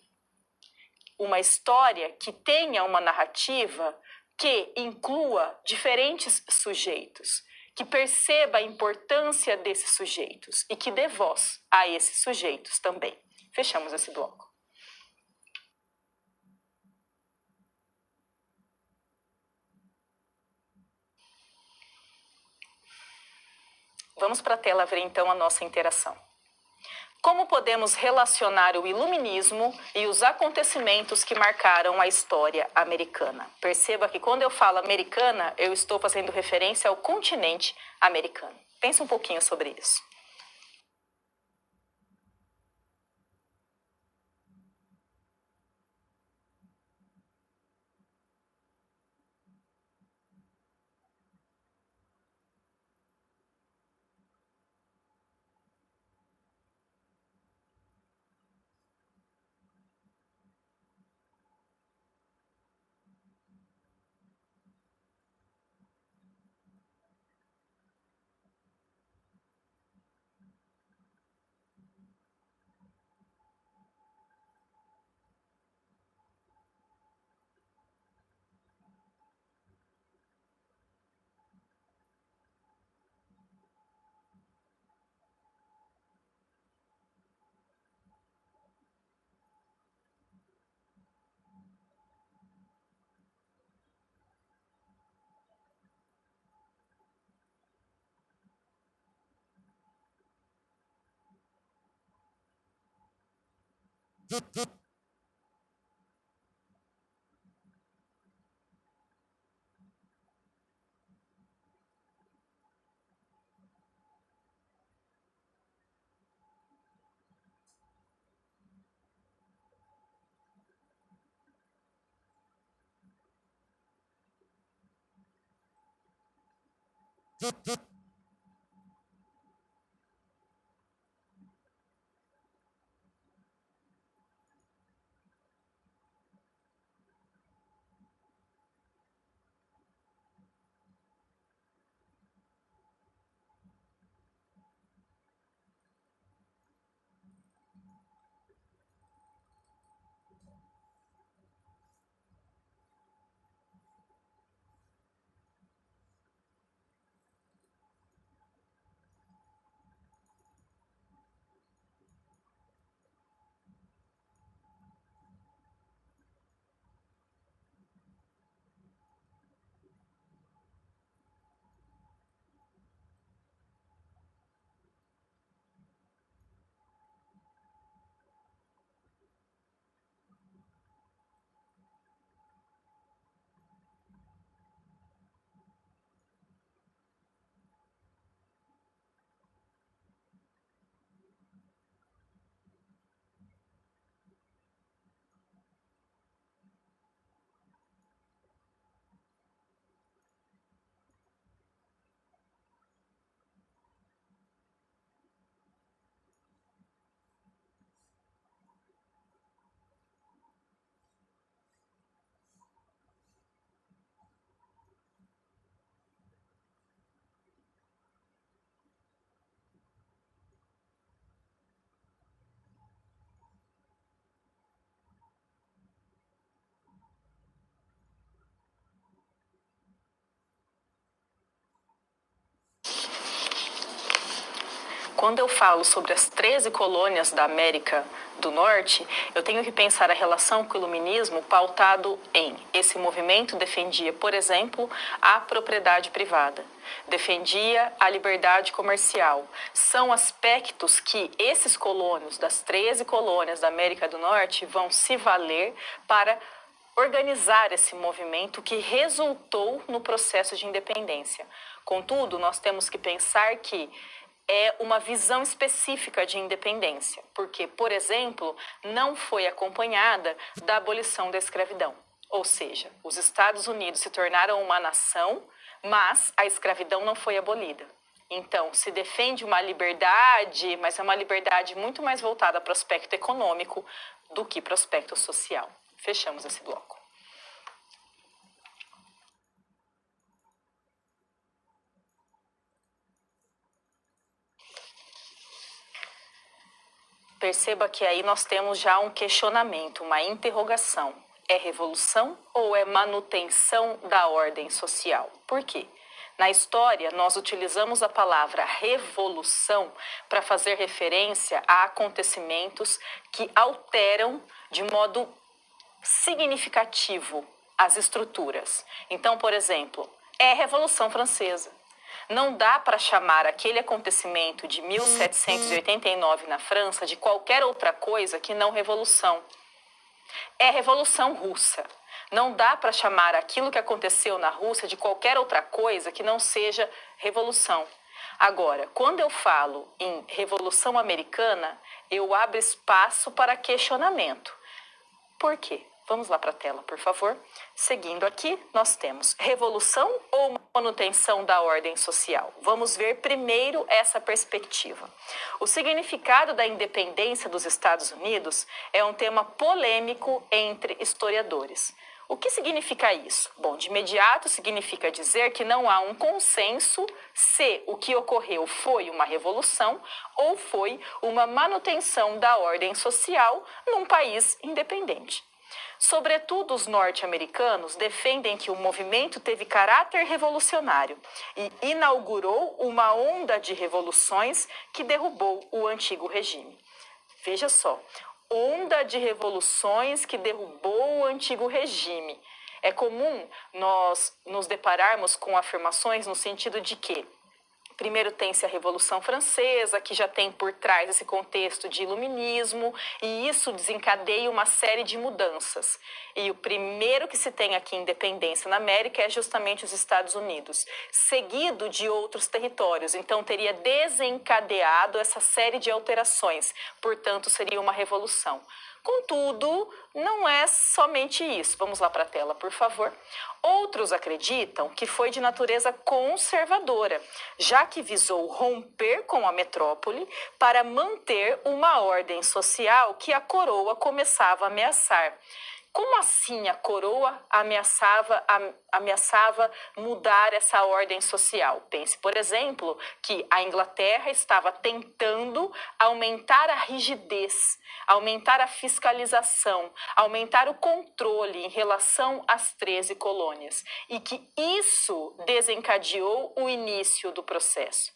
Uma história que tenha uma narrativa que inclua diferentes sujeitos, que perceba a importância desses sujeitos e que dê voz a esses sujeitos também. Fechamos esse bloco. Vamos para a tela ver então a nossa interação. Como podemos relacionar o iluminismo e os acontecimentos que marcaram a história americana? Perceba que quando eu falo americana, eu estou fazendo referência ao continente americano. Pense um pouquinho sobre isso. quando eu falo sobre as 13 colônias da América do Norte, eu tenho que pensar a relação com o iluminismo pautado em esse movimento defendia, por exemplo, a propriedade privada, defendia a liberdade comercial. São aspectos que esses colonos das 13 colônias da América do Norte vão se valer para organizar esse movimento que resultou no processo de independência. Contudo, nós temos que pensar que é uma visão específica de independência, porque, por exemplo, não foi acompanhada da abolição da escravidão. Ou seja, os Estados Unidos se tornaram uma nação, mas a escravidão não foi abolida. Então, se defende uma liberdade, mas é uma liberdade muito mais voltada para o aspecto econômico do que para o aspecto social. Fechamos esse bloco. Perceba que aí nós temos já um questionamento, uma interrogação. É revolução ou é manutenção da ordem social? Por quê? Na história, nós utilizamos a palavra revolução para fazer referência a acontecimentos que alteram de modo significativo as estruturas. Então, por exemplo, é a Revolução Francesa. Não dá para chamar aquele acontecimento de 1789 na França de qualquer outra coisa que não revolução. É a Revolução Russa. Não dá para chamar aquilo que aconteceu na Rússia de qualquer outra coisa que não seja revolução. Agora, quando eu falo em Revolução Americana, eu abro espaço para questionamento. Por quê? Vamos lá para a tela, por favor. Seguindo aqui, nós temos revolução ou manutenção da ordem social? Vamos ver primeiro essa perspectiva. O significado da independência dos Estados Unidos é um tema polêmico entre historiadores. O que significa isso? Bom, de imediato significa dizer que não há um consenso se o que ocorreu foi uma revolução ou foi uma manutenção da ordem social num país independente. Sobretudo, os norte-americanos defendem que o movimento teve caráter revolucionário e inaugurou uma onda de revoluções que derrubou o antigo regime. Veja só, onda de revoluções que derrubou o antigo regime. É comum nós nos depararmos com afirmações no sentido de que primeiro tem-se a Revolução Francesa, que já tem por trás esse contexto de iluminismo, e isso desencadeia uma série de mudanças. E o primeiro que se tem aqui independência na América é justamente os Estados Unidos, seguido de outros territórios. Então, teria desencadeado essa série de alterações, portanto, seria uma revolução. Contudo, não é somente isso. Vamos lá para a tela, por favor. Outros acreditam que foi de natureza conservadora, já que visou romper com a metrópole para manter uma ordem social que a coroa começava a ameaçar. Como assim a coroa ameaçava mudar essa ordem social? Pense, por exemplo, que a Inglaterra estava tentando aumentar a rigidez, aumentar a fiscalização, aumentar o controle em relação às 13 colônias, e que isso desencadeou o início do processo.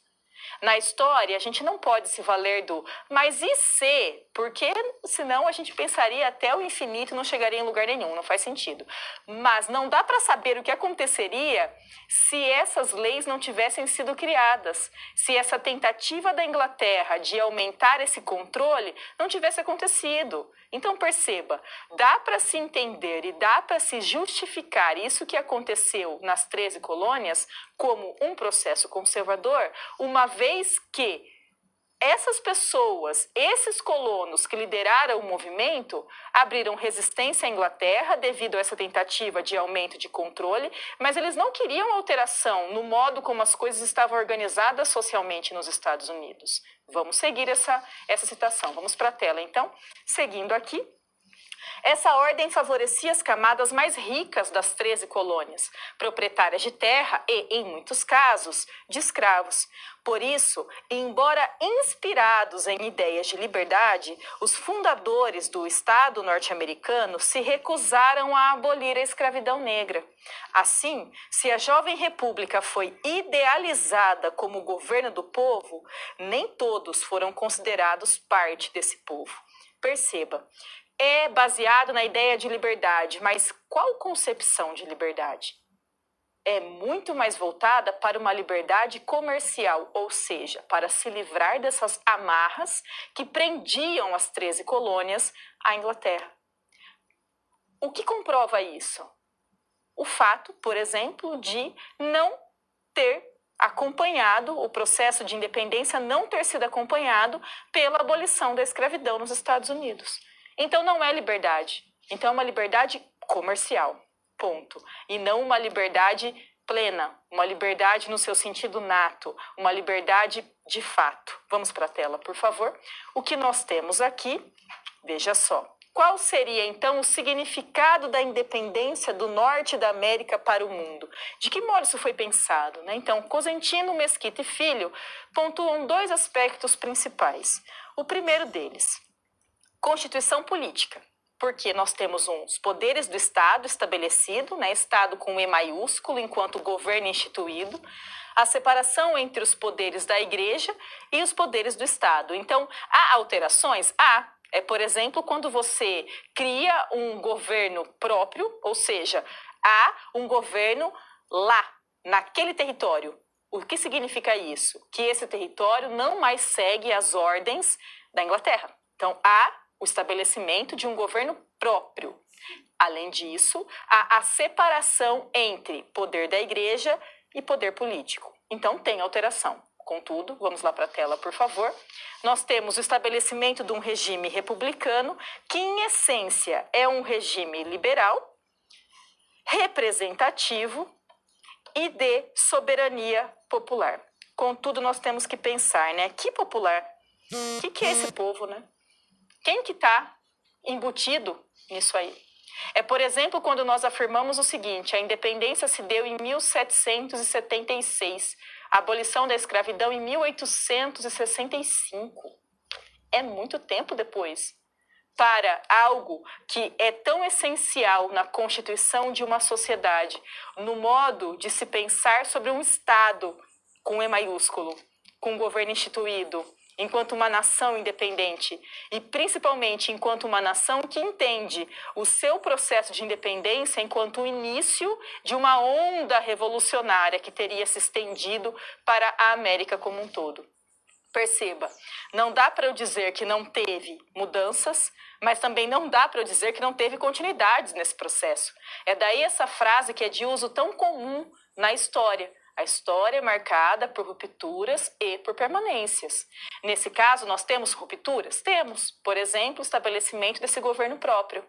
Na história, a gente não pode se valer do mas e se? Porque senão a gente pensaria até o infinito e não chegaria em lugar nenhum, não faz sentido. Mas não dá para saber o que aconteceria se essas leis não tivessem sido criadas, se essa tentativa da Inglaterra de aumentar esse controle não tivesse acontecido. Então perceba, dá para se entender e dá para se justificar isso que aconteceu nas 13 colônias como um processo conservador, uma vez que essas pessoas, esses colonos que lideraram o movimento, abriram resistência à Inglaterra devido a essa tentativa de aumento de controle, mas eles não queriam alteração no modo como as coisas estavam organizadas socialmente nos Estados Unidos. Vamos seguir essa citação. Vamos para a tela, então. Seguindo aqui. Essa ordem favorecia as camadas mais ricas das 13 colônias, proprietárias de terra e, em muitos casos, de escravos. Por isso, embora inspirados em ideias de liberdade, os fundadores do Estado norte-americano se recusaram a abolir a escravidão negra. Assim, se a jovem república foi idealizada como o governo do povo, nem todos foram considerados parte desse povo. Perceba, é baseado na ideia de liberdade, mas qual concepção de liberdade? É muito mais voltada para uma liberdade comercial, ou seja, para se livrar dessas amarras que prendiam as 13 colônias à Inglaterra. O que comprova isso? O fato, por exemplo, de não ter acompanhado, o processo de independência não ter sido acompanhado pela abolição da escravidão nos Estados Unidos. Então não é liberdade, então é uma liberdade comercial, ponto. E não uma liberdade plena, uma liberdade no seu sentido nato, uma liberdade de fato. Vamos para a tela, por favor. O que nós temos aqui, veja só. Qual seria, então, o significado da independência do norte da América para o mundo? De que modo isso foi pensado, né? Então, Cosentino, Mesquita e Filho pontuam 2 aspectos principais. O primeiro deles, Constituição política, porque nós temos os poderes do Estado estabelecido, né? Estado com E maiúsculo, enquanto governo instituído, a separação entre os poderes da Igreja e os poderes do Estado. Então, há alterações? Há. Por exemplo, quando você cria um governo próprio, ou seja, há um governo lá, naquele território. O que significa isso? Que esse território não mais segue as ordens da Inglaterra. Então, há o estabelecimento de um governo próprio. Além disso, há a separação entre poder da Igreja e poder político. Então, tem alteração. Contudo, vamos lá para a tela, por favor. Nós temos o estabelecimento de um regime republicano, que em essência é um regime liberal, representativo e de soberania popular. Contudo, nós temos que pensar, né? Que popular? O que é esse povo, né? Quem que está embutido nisso aí? Por exemplo, quando nós afirmamos o seguinte: a independência se deu em 1776, a abolição da escravidão em 1865. É muito tempo depois. Para algo que é tão essencial na constituição de uma sociedade, no modo de se pensar sobre um Estado com E maiúsculo, com um governo instituído, enquanto uma nação independente e principalmente enquanto uma nação que entende o seu processo de independência enquanto o início de uma onda revolucionária que teria se estendido para a América como um todo. Perceba, não dá para eu dizer que não teve mudanças, mas também não dá para eu dizer que não teve continuidades nesse processo. É daí essa frase que é de uso tão comum na história. A história é marcada por rupturas e por permanências. Nesse caso, nós temos rupturas? Temos. Por exemplo, o estabelecimento desse governo próprio.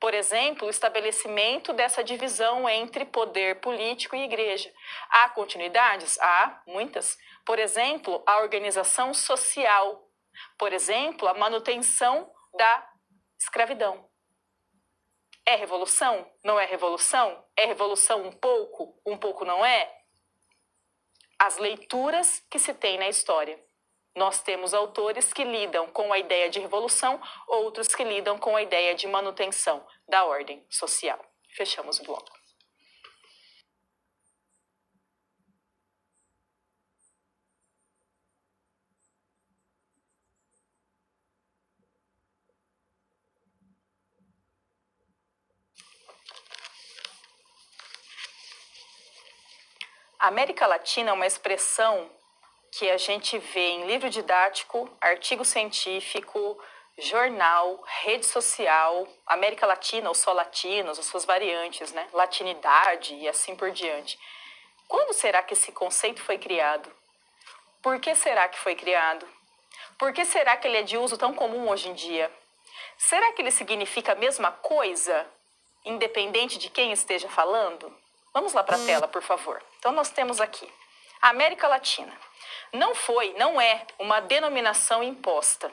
Por exemplo, o estabelecimento dessa divisão entre poder político e igreja. Há continuidades? Há, muitas. Por exemplo, a organização social. Por exemplo, a manutenção da escravidão. É revolução? Não é revolução? É revolução um pouco não é? As leituras que se tem na história. Nós temos autores que lidam com a ideia de revolução, outros que lidam com a ideia de manutenção da ordem social. Fechamos o bloco. A América Latina é uma expressão que a gente vê em livro didático, artigo científico, jornal, rede social, América Latina ou só latinos, as suas variantes, né? Latinidade e assim por diante. Quando será que esse conceito foi criado? Por que será que foi criado? Por que será que ele é de uso tão comum hoje em dia? Será que ele significa a mesma coisa, independente de quem esteja falando? Vamos lá para a tela, por favor. Então, nós temos aqui a América Latina. Não é uma denominação imposta.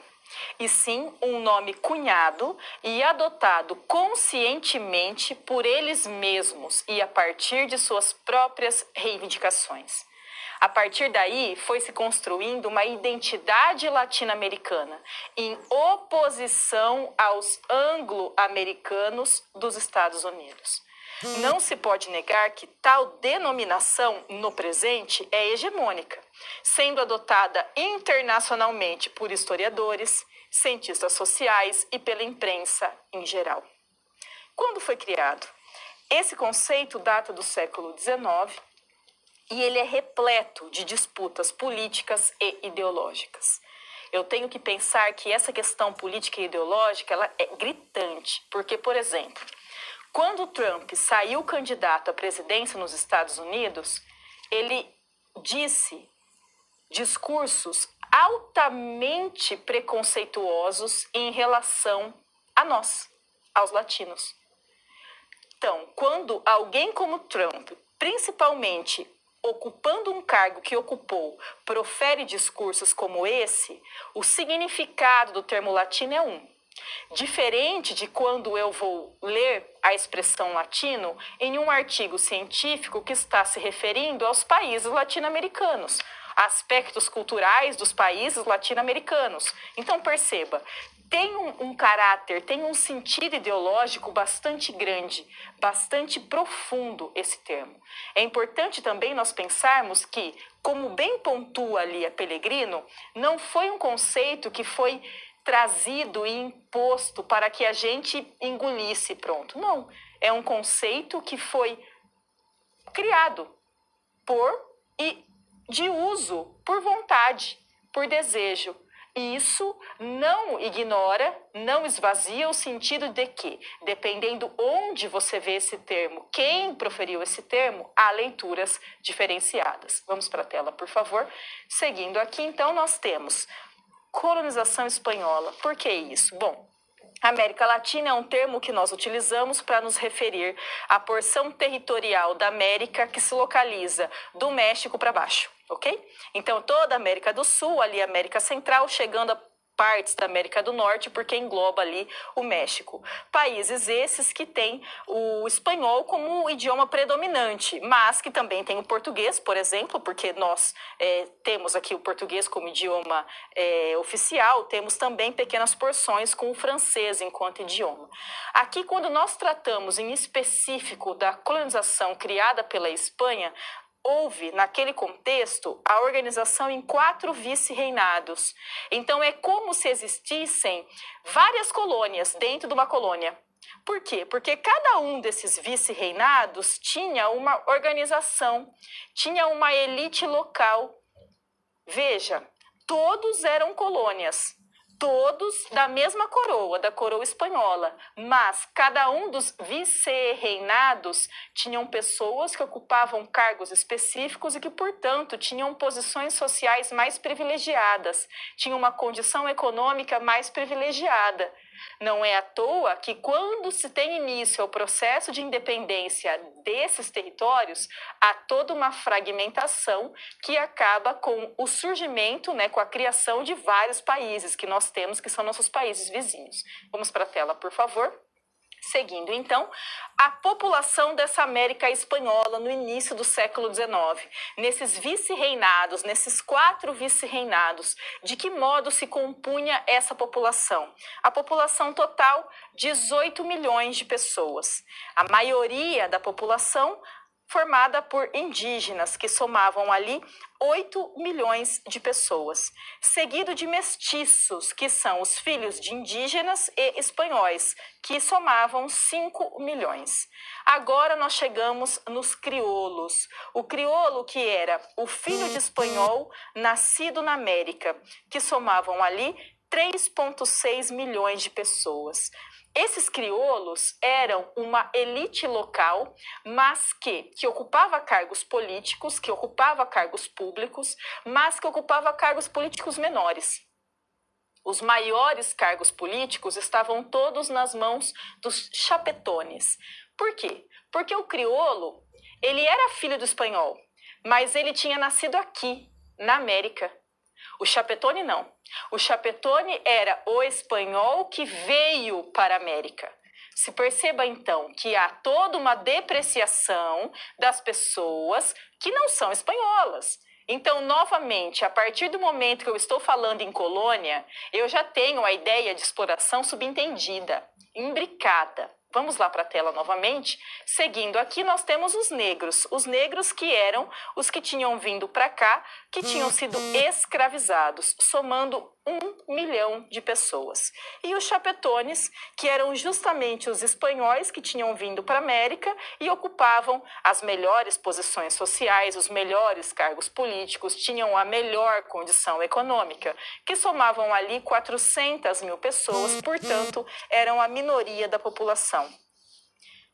e sim um nome cunhado e adotado conscientemente por eles mesmos e a partir de suas próprias reivindicações. A partir daí, foi se construindo uma identidade latino-americana, em oposição aos anglo-americanos dos Estados Unidos. Não se pode negar que tal denominação, no presente, é hegemônica, sendo adotada internacionalmente por historiadores, cientistas sociais e pela imprensa em geral. Quando foi criado? Esse conceito data do século XIX e ele é repleto de disputas políticas e ideológicas. Eu tenho que pensar que essa questão política e ideológica ela é gritante, porque, por exemplo, quando Trump saiu candidato à presidência nos Estados Unidos, ele disse discursos altamente preconceituosos em relação a nós, aos latinos. Então, quando alguém como Trump, principalmente ocupando um cargo que ocupou, profere discursos como esse, o significado do termo latino é um. Diferente de quando eu vou ler a expressão latino em um artigo científico que está se referindo aos países latino-americanos, aspectos culturais dos países latino-americanos. Então, perceba, tem um caráter, tem um sentido ideológico bastante grande, bastante profundo esse termo. É importante também nós pensarmos que, como bem pontua ali a Pellegrino, não foi um conceito que foi trazido e imposto para que a gente engolisse pronto. Não, é um conceito que foi criado por e de uso por vontade, por desejo. E isso não ignora, não esvazia o sentido de que, dependendo onde você vê esse termo, quem proferiu esse termo, há leituras diferenciadas. Vamos para a tela, por favor. Seguindo aqui, então, nós temos colonização espanhola. Por que isso? Bom, América Latina é um termo que nós utilizamos para nos referir à porção territorial da América que se localiza do México para baixo, ok? Então, toda a América do Sul, ali a América Central, chegando a partes da América do Norte, porque engloba ali o México. Países esses que têm o espanhol como idioma predominante, mas que também tem o português, por exemplo, porque nós temos aqui o português como idioma oficial, temos também pequenas porções com o francês enquanto idioma. Aqui, quando nós tratamos em específico da colonização criada pela Espanha, houve, naquele contexto, a organização em 4 vice-reinados. Então, é como se existissem várias colônias dentro de uma colônia. Por quê? Porque cada um desses vice-reinados tinha uma organização, tinha uma elite local. Veja, todos eram colônias. Todos da mesma coroa, da coroa espanhola, mas cada um dos vice-reinados tinham pessoas que ocupavam cargos específicos e que, portanto, tinham posições sociais mais privilegiadas, tinham uma condição econômica mais privilegiada. Não é à toa que, quando se tem início ao processo de independência desses territórios, há toda uma fragmentação que acaba com o surgimento, com a criação de vários países que nós temos, que são nossos países vizinhos. Vamos para a tela, por favor. Seguindo, então, a população dessa América espanhola no início do século XIX, nesses vice-reinados, nesses 4 vice-reinados, de que modo se compunha essa população? A população total, 18 milhões de pessoas. A maioria da população formada por indígenas, que somavam ali 8 milhões de pessoas, seguido de mestiços, que são os filhos de indígenas e espanhóis, que somavam 5 milhões. Agora nós chegamos nos crioulos. O crioulo, que era o filho de espanhol nascido na América, que somavam ali 3,6 milhões de pessoas. Esses crioulos eram uma elite local, mas que ocupava cargos políticos, que ocupava cargos públicos, mas que ocupava cargos políticos menores. Os maiores cargos políticos estavam todos nas mãos dos chapetones. Por quê? Porque o crioulo, ele era filho do espanhol, mas ele tinha nascido aqui, na América. O Chapetone não. O Chapetone era o espanhol que veio para a América. Se perceba, então, que há toda uma depreciação das pessoas que não são espanholas. Então, novamente, a partir do momento que eu estou falando em colônia, eu já tenho a ideia de exploração subentendida, imbricada. Vamos lá para a tela novamente. Seguindo aqui, nós temos os negros que eram os que tinham vindo para cá, que tinham sido escravizados, somando 1 milhão de pessoas. E os chapetones, que eram justamente os espanhóis que tinham vindo para a América e ocupavam as melhores posições sociais, os melhores cargos políticos, tinham a melhor condição econômica, que somavam ali 400 mil pessoas, portanto, eram a minoria da população.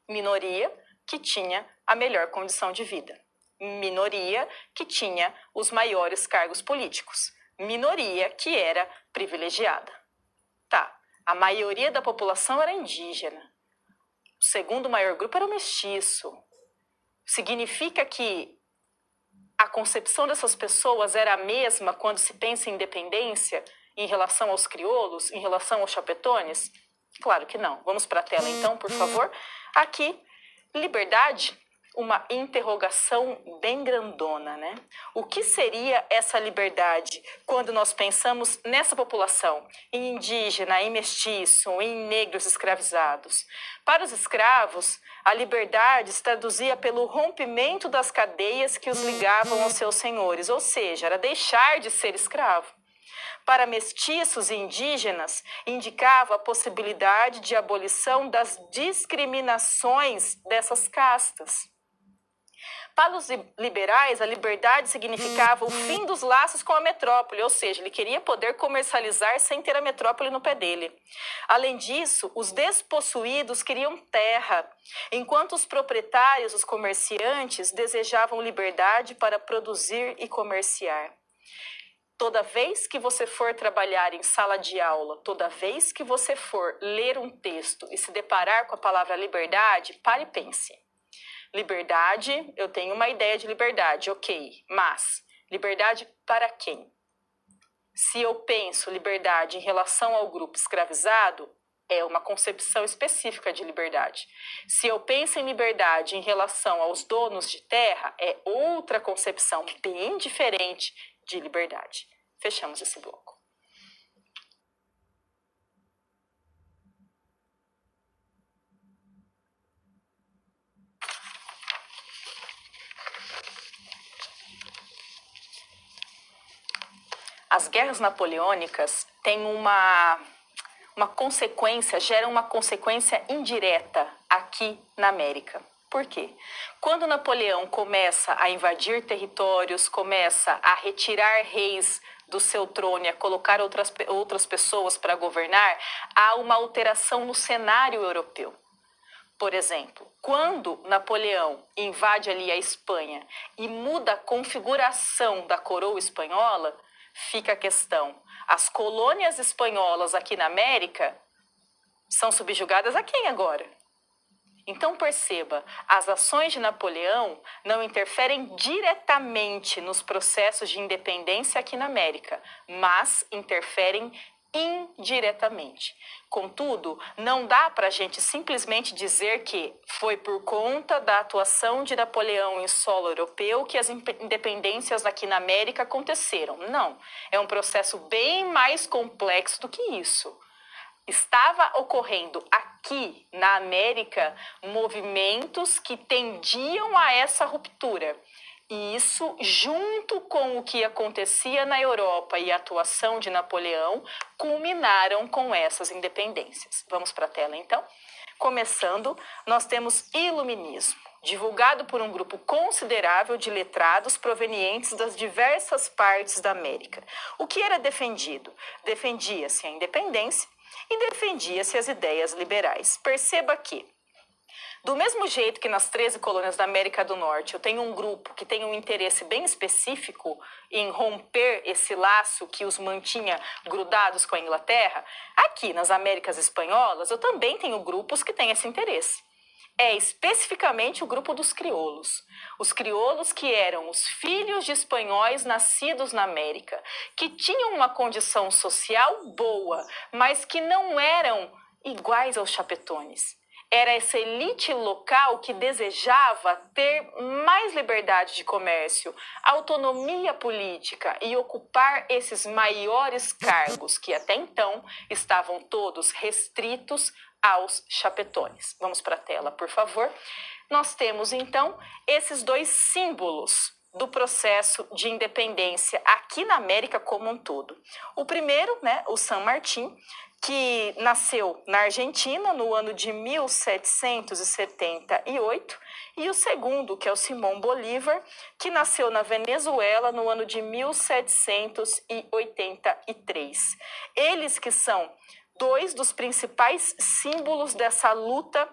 Minoria que tinha a melhor condição de vida. Minoria que tinha os maiores cargos políticos. Minoria que era privilegiada. Tá, a maioria da população era indígena. O segundo maior grupo era o mestiço. Significa que a concepção dessas pessoas era a mesma quando se pensa em independência em relação aos crioulos, em relação aos chapetones? Claro que não. Vamos para a tela então, por favor. Aqui, liberdade, uma interrogação bem grandona, né? O que seria essa liberdade quando nós pensamos nessa população, em indígena, em mestiço, em negros escravizados? Para os escravos, a liberdade se traduzia pelo rompimento das cadeias que os ligavam aos seus senhores, ou seja, era deixar de ser escravo. Para mestiços e indígenas, indicava a possibilidade de abolição das discriminações dessas castas. Para os liberais, a liberdade significava o fim dos laços com a metrópole, ou seja, ele queria poder comercializar sem ter a metrópole no pé dele. Além disso, os despossuídos queriam terra, enquanto os proprietários, os comerciantes, desejavam liberdade para produzir e comerciar. Toda vez que você for trabalhar em sala de aula, toda vez que você for ler um texto e se deparar com a palavra liberdade, pare e pense. Liberdade, eu tenho uma ideia de liberdade, ok, mas liberdade para quem? Se eu penso liberdade em relação ao grupo escravizado, é uma concepção específica de liberdade. Se eu penso em liberdade em relação aos donos de terra, é outra concepção bem diferente de liberdade. Fechamos esse bloco. As guerras napoleônicas têm uma consequência, geram uma consequência indireta aqui na América. Por quê? Quando Napoleão começa a invadir territórios, começa a retirar reis do seu trono e a colocar outras pessoas para governar, há uma alteração no cenário europeu. Por exemplo, quando Napoleão invade ali a Espanha e muda a configuração da coroa espanhola, fica a questão: as colônias espanholas aqui na América são subjugadas a quem agora? Então perceba, as ações de Napoleão não interferem diretamente nos processos de independência aqui na América, mas interferem indiretamente. Contudo, não dá para a gente simplesmente dizer que foi por conta da atuação de Napoleão em solo europeu que as independências aqui na América aconteceram. Não, é um processo bem mais complexo do que isso. Estava ocorrendo aqui na América movimentos que tendiam a essa ruptura. E isso, junto com o que acontecia na Europa e a atuação de Napoleão, culminaram com essas independências. Vamos para a tela, então? Começando, nós temos Iluminismo, divulgado por um grupo considerável de letrados provenientes das diversas partes da América. O que era defendido? Defendia-se a independência e defendia-se as ideias liberais. Perceba que, do mesmo jeito que nas 13 colônias da América do Norte eu tenho um grupo que tem um interesse bem específico em romper esse laço que os mantinha grudados com a Inglaterra, aqui nas Américas Espanholas eu também tenho grupos que têm esse interesse. é especificamente o grupo dos crioulos. Os crioulos que eram os filhos de espanhóis nascidos na América, que tinham uma condição social boa, mas que não eram iguais aos chapetones. Era essa elite local que desejava ter mais liberdade de comércio, autonomia política e ocupar esses maiores cargos que até então estavam todos restritos aos chapetones. Vamos para a tela, por favor. Nós temos então esses dois símbolos do processo de independência aqui na América como um todo. O primeiro, o San Martín, que nasceu na Argentina no ano de 1778, e o segundo, que é o Simão Bolívar, que nasceu na Venezuela no ano de 1783. Eles que são dois dos principais símbolos dessa luta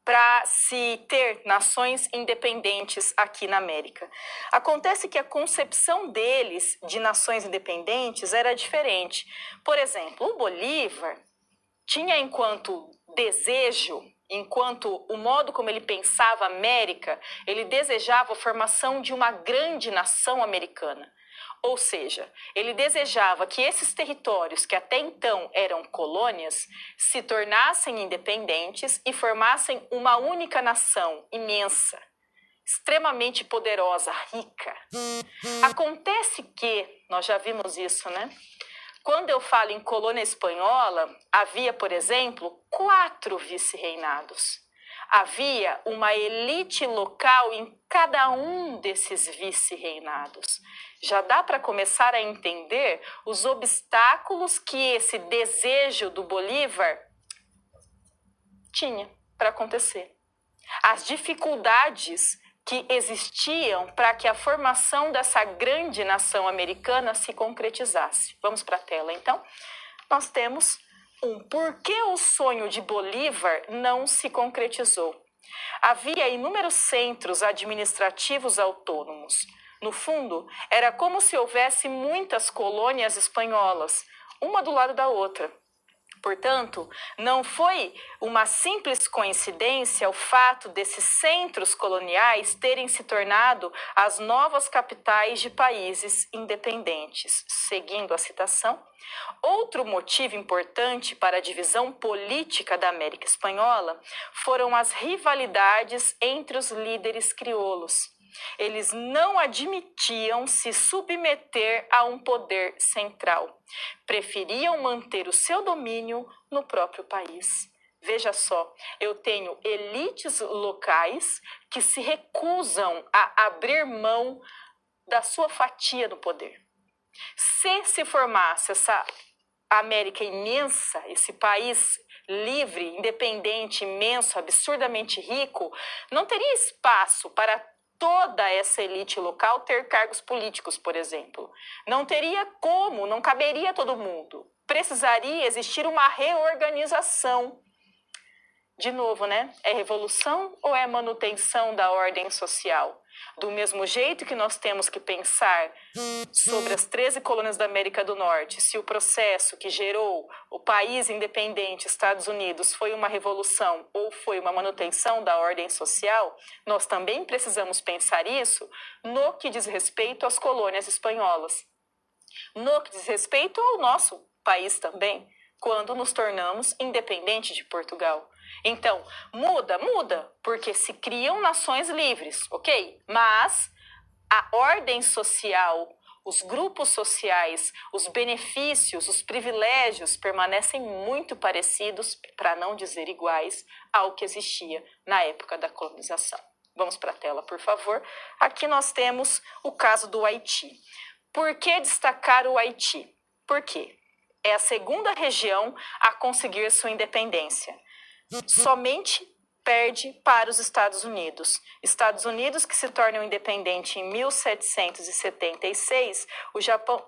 para se ter nações independentes aqui na América. Acontece que a concepção deles de nações independentes era diferente. Por exemplo, o Bolívar tinha enquanto desejo, enquanto o modo como ele pensava a América, ele desejava a formação de uma grande nação americana. Ou seja, ele desejava que esses territórios, que até então eram colônias, se tornassem independentes e formassem uma única nação imensa, extremamente poderosa, rica. Acontece que, nós já vimos isso, Quando eu falo em colônia espanhola, havia, por exemplo, 4 vice-reinados. Havia uma elite local em cada um desses vice-reinados. Já dá para começar a entender os obstáculos que esse desejo do Bolívar tinha para acontecer. As dificuldades que existiam para que a formação dessa grande nação americana se concretizasse. Vamos para a tela, então. Nós temos por que o sonho de Bolívar não se concretizou? Havia inúmeros centros administrativos autônomos. No fundo, era como se houvesse muitas colônias espanholas, uma do lado da outra. Portanto, não foi uma simples coincidência o fato desses centros coloniais terem se tornado as novas capitais de países independentes. Seguindo a citação, outro motivo importante para a divisão política da América Espanhola foram as rivalidades entre os líderes crioulos. Eles não admitiam se submeter a um poder central. Preferiam manter o seu domínio no próprio país. Veja só, eu tenho elites locais que se recusam a abrir mão da sua fatia do poder. Se formasse essa América imensa, esse país livre, independente, imenso, absurdamente rico, não teria espaço para toda essa elite local ter cargos políticos, por exemplo. Não teria como, não caberia todo mundo. Precisaria existir uma reorganização. De novo, é revolução ou é manutenção da ordem social? Do mesmo jeito que nós temos que pensar sobre as 13 colônias da América do Norte, se o processo que gerou o país independente, Estados Unidos, foi uma revolução ou foi uma manutenção da ordem social, nós também precisamos pensar isso no que diz respeito às colônias espanholas. No que diz respeito ao nosso país também, quando nos tornamos independentes de Portugal. Então, muda, porque se criam nações livres, ok? Mas a ordem social, os grupos sociais, os benefícios, os privilégios permanecem muito parecidos, para não dizer iguais, ao que existia na época da colonização. Vamos para a tela, por favor. Aqui nós temos o caso do Haiti. Por que destacar o Haiti? Por quê? É a segunda região a conseguir sua independência. Somente perde para os Estados Unidos. Estados Unidos que se tornam independentes em 1776, o Japão,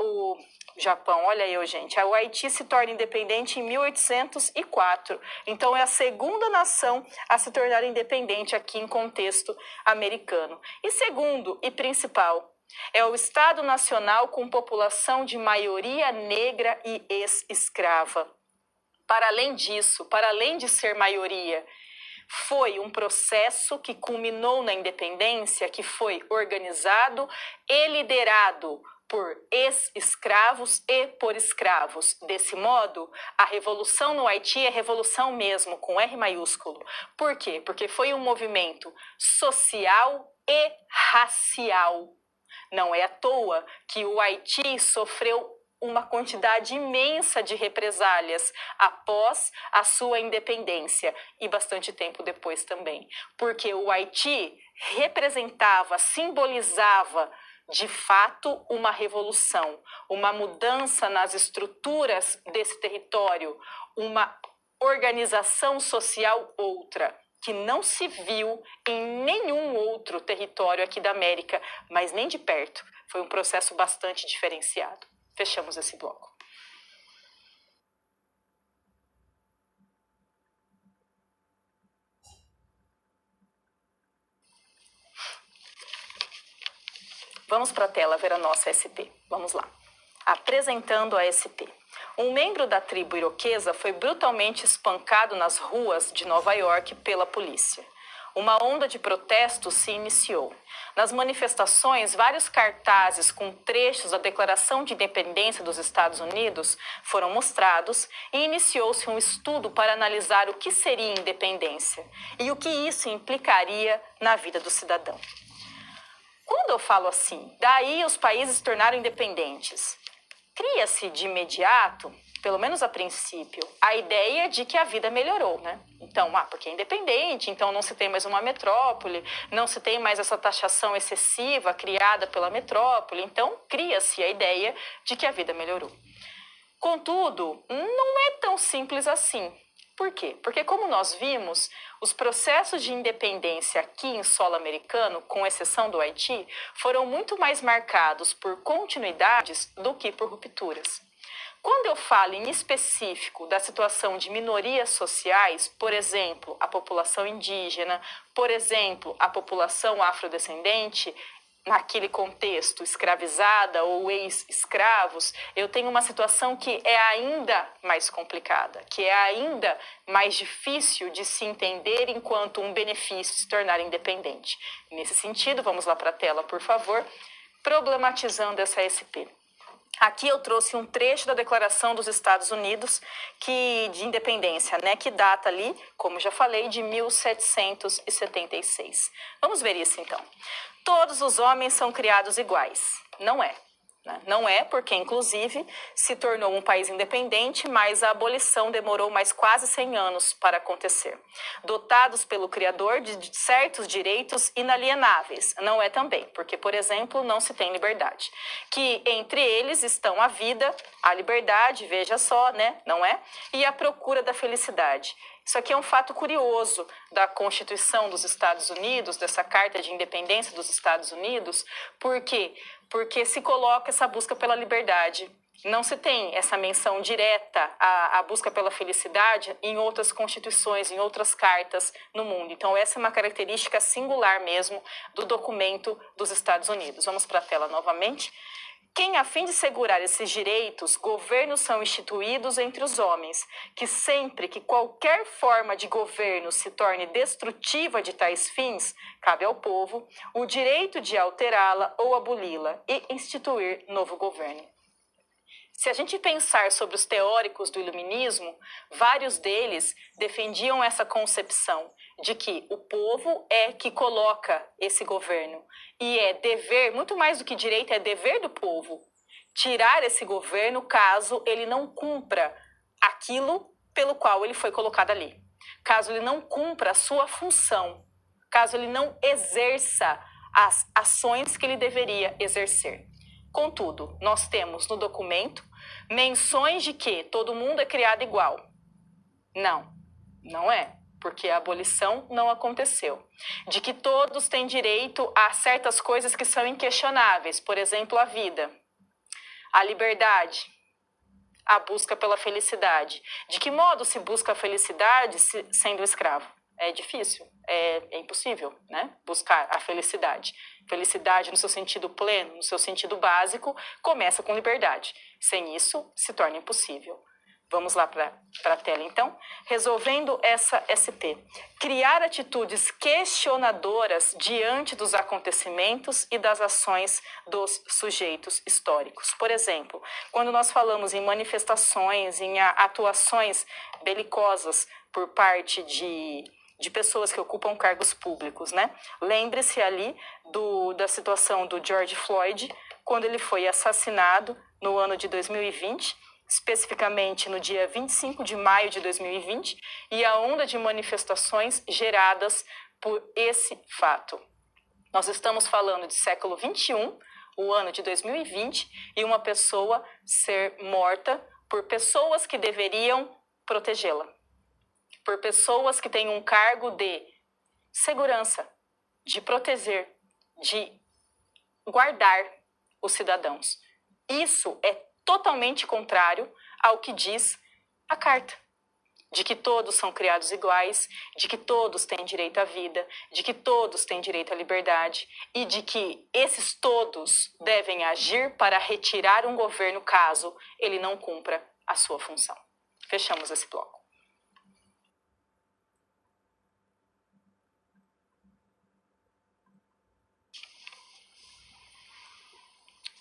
olha eu, gente, o Haiti se torna independente em 1804. Então é a segunda nação a se tornar independente aqui em contexto americano. E segundo e principal, é o Estado Nacional com população de maioria negra e ex-escrava. Para além disso, para além de ser maioria, Foi um processo que culminou na independência, que foi organizado e liderado por ex-escravos e por escravos. Desse modo, a revolução no Haiti é revolução mesmo, com R maiúsculo. Por quê? Porque foi um movimento social e racial. Não é à toa que o Haiti sofreu uma quantidade imensa de represálias após a sua independência e bastante tempo depois também. Porque o Haiti representava, simbolizava, de fato, uma revolução, uma mudança nas estruturas desse território, uma organização social outra, que não se viu em nenhum outro território aqui da América, mas nem de perto. Foi um processo bastante diferenciado. Fechamos esse bloco. Vamos para a tela ver a nossa SP. Vamos lá. Apresentando a SP. Um membro da tribo iroquesa foi brutalmente espancado nas ruas de Nova York pela polícia. Uma onda de protestos se iniciou. Nas manifestações, vários cartazes com trechos da Declaração de Independência dos Estados Unidos foram mostrados e iniciou-se um estudo para analisar o que seria independência e o que isso implicaria na vida do cidadão. Quando eu falo assim, daí os países se tornaram independentes, cria-se de imediato, pelo menos a princípio, a ideia de que a vida melhorou, né? Então, porque é independente, então não se tem mais uma metrópole, não se tem mais essa taxação excessiva criada pela metrópole, então cria-se a ideia de que a vida melhorou. Contudo, não é tão simples assim. Por quê? Porque, como nós vimos, os processos de independência aqui em solo americano, com exceção do Haiti, foram muito mais marcados por continuidades do que por rupturas. Quando eu falo em específico da situação de minorias sociais, por exemplo, a população indígena, por exemplo, a população afrodescendente, naquele contexto escravizada ou ex-escravos, eu tenho uma situação que é ainda mais complicada, que é ainda mais difícil de se entender enquanto um benefício se tornar independente. Nesse sentido, vamos lá para a tela, por favor, problematizando essa SP. Aqui eu trouxe um trecho da Declaração dos Estados Unidos de independência, né, que data ali, como já falei, de 1776. Vamos ver isso então. Todos os homens são criados iguais. Não é. Não é porque, inclusive, se tornou um país independente, mas a abolição demorou mais quase 100 anos para acontecer. Dotados pelo Criador de certos direitos inalienáveis. Não é também, porque, por exemplo, não se tem liberdade. Que entre eles estão a vida, a liberdade, veja só, né? Não é? E a procura da felicidade. Isso aqui é um fato curioso da Constituição dos Estados Unidos, dessa Carta de Independência dos Estados Unidos. Por quê? Porque se coloca essa busca pela liberdade. Não se tem essa menção direta à busca pela felicidade em outras constituições, em outras cartas no mundo. Então, essa é uma característica singular mesmo do documento dos Estados Unidos. Vamos para a tela novamente. Quem, a fim de segurar esses direitos, governos são instituídos entre os homens, que sempre que qualquer forma de governo se torne destrutiva de tais fins, cabe ao povo o direito de alterá-la ou aboli-la e instituir novo governo. Se a gente pensar sobre os teóricos do iluminismo, vários deles defendiam essa concepção de que o povo é que coloca esse governo. E é dever, muito mais do que direito, é dever do povo tirar esse governo caso ele não cumpra aquilo pelo qual ele foi colocado ali. Caso ele não cumpra a sua função, caso ele não exerça as ações que ele deveria exercer. Contudo, nós temos no documento menções de que todo mundo é criado igual. Não é, porque a abolição não aconteceu. De que todos têm direito a certas coisas que são inquestionáveis, por exemplo, a vida, a liberdade, a busca pela felicidade. De que modo se busca a felicidade sendo escravo? É difícil, é impossível, né? Buscar a felicidade. Felicidade no seu sentido pleno, no seu sentido básico, começa com liberdade. Sem isso, se torna impossível. Vamos lá para a tela, então. Resolvendo essa SP. Criar atitudes questionadoras diante dos acontecimentos e das ações dos sujeitos históricos. Por exemplo, quando nós falamos em manifestações, em atuações belicosas por parte de pessoas que ocupam cargos públicos, né? Lembre-se ali da situação do George Floyd, quando ele foi assassinado no ano de 2020, especificamente no dia 25 de maio de 2020, e a onda de manifestações geradas por esse fato. Nós estamos falando de século 21, o ano de 2020, e uma pessoa ser morta por pessoas que deveriam protegê-la, por pessoas que têm um cargo de segurança, de proteger, de guardar os cidadãos. Isso é totalmente contrário ao que diz a Carta, de que todos são criados iguais, de que todos têm direito à vida, de que todos têm direito à liberdade e de que esses todos devem agir para retirar um governo caso ele não cumpra a sua função. Fechamos esse bloco.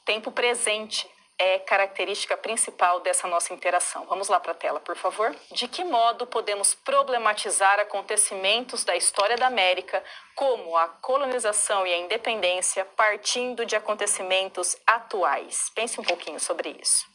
Tempo presente é característica principal dessa nossa interação. Vamos lá para a tela, por favor. De que modo podemos problematizar acontecimentos da história da América, como a colonização e a independência, partindo de acontecimentos atuais? Pense um pouquinho sobre isso.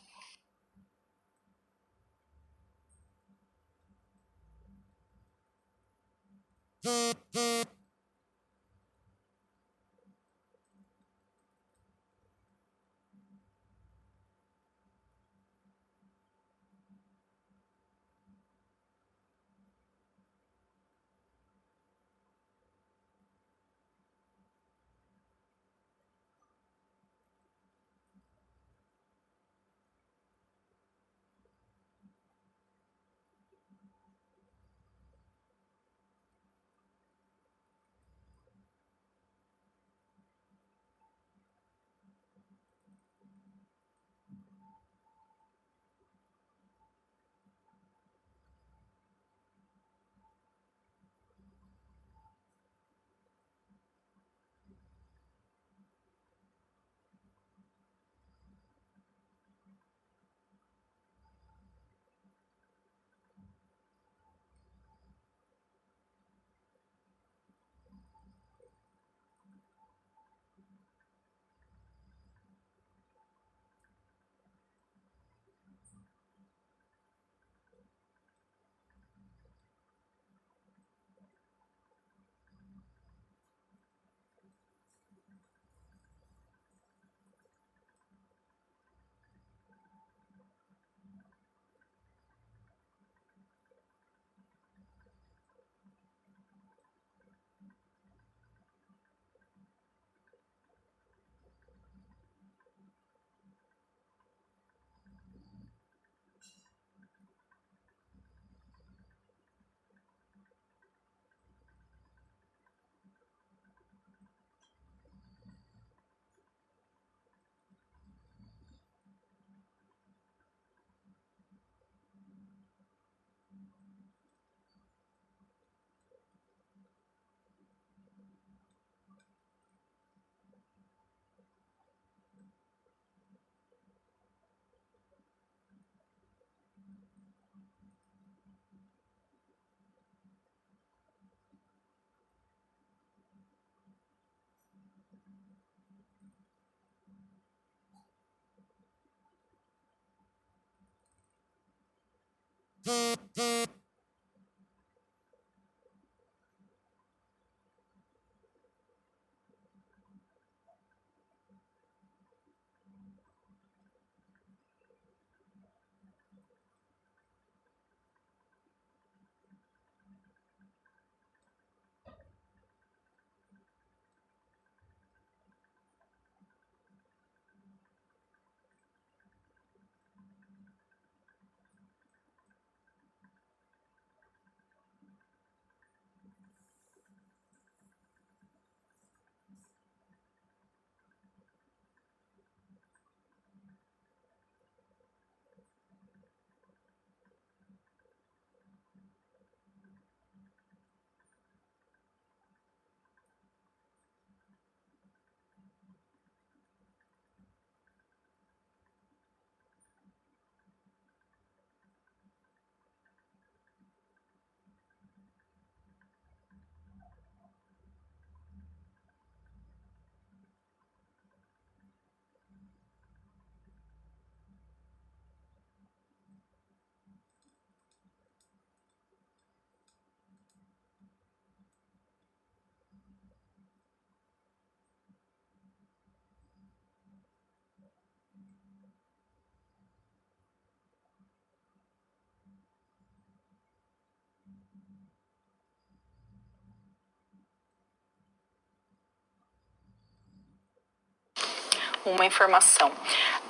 Uma informação.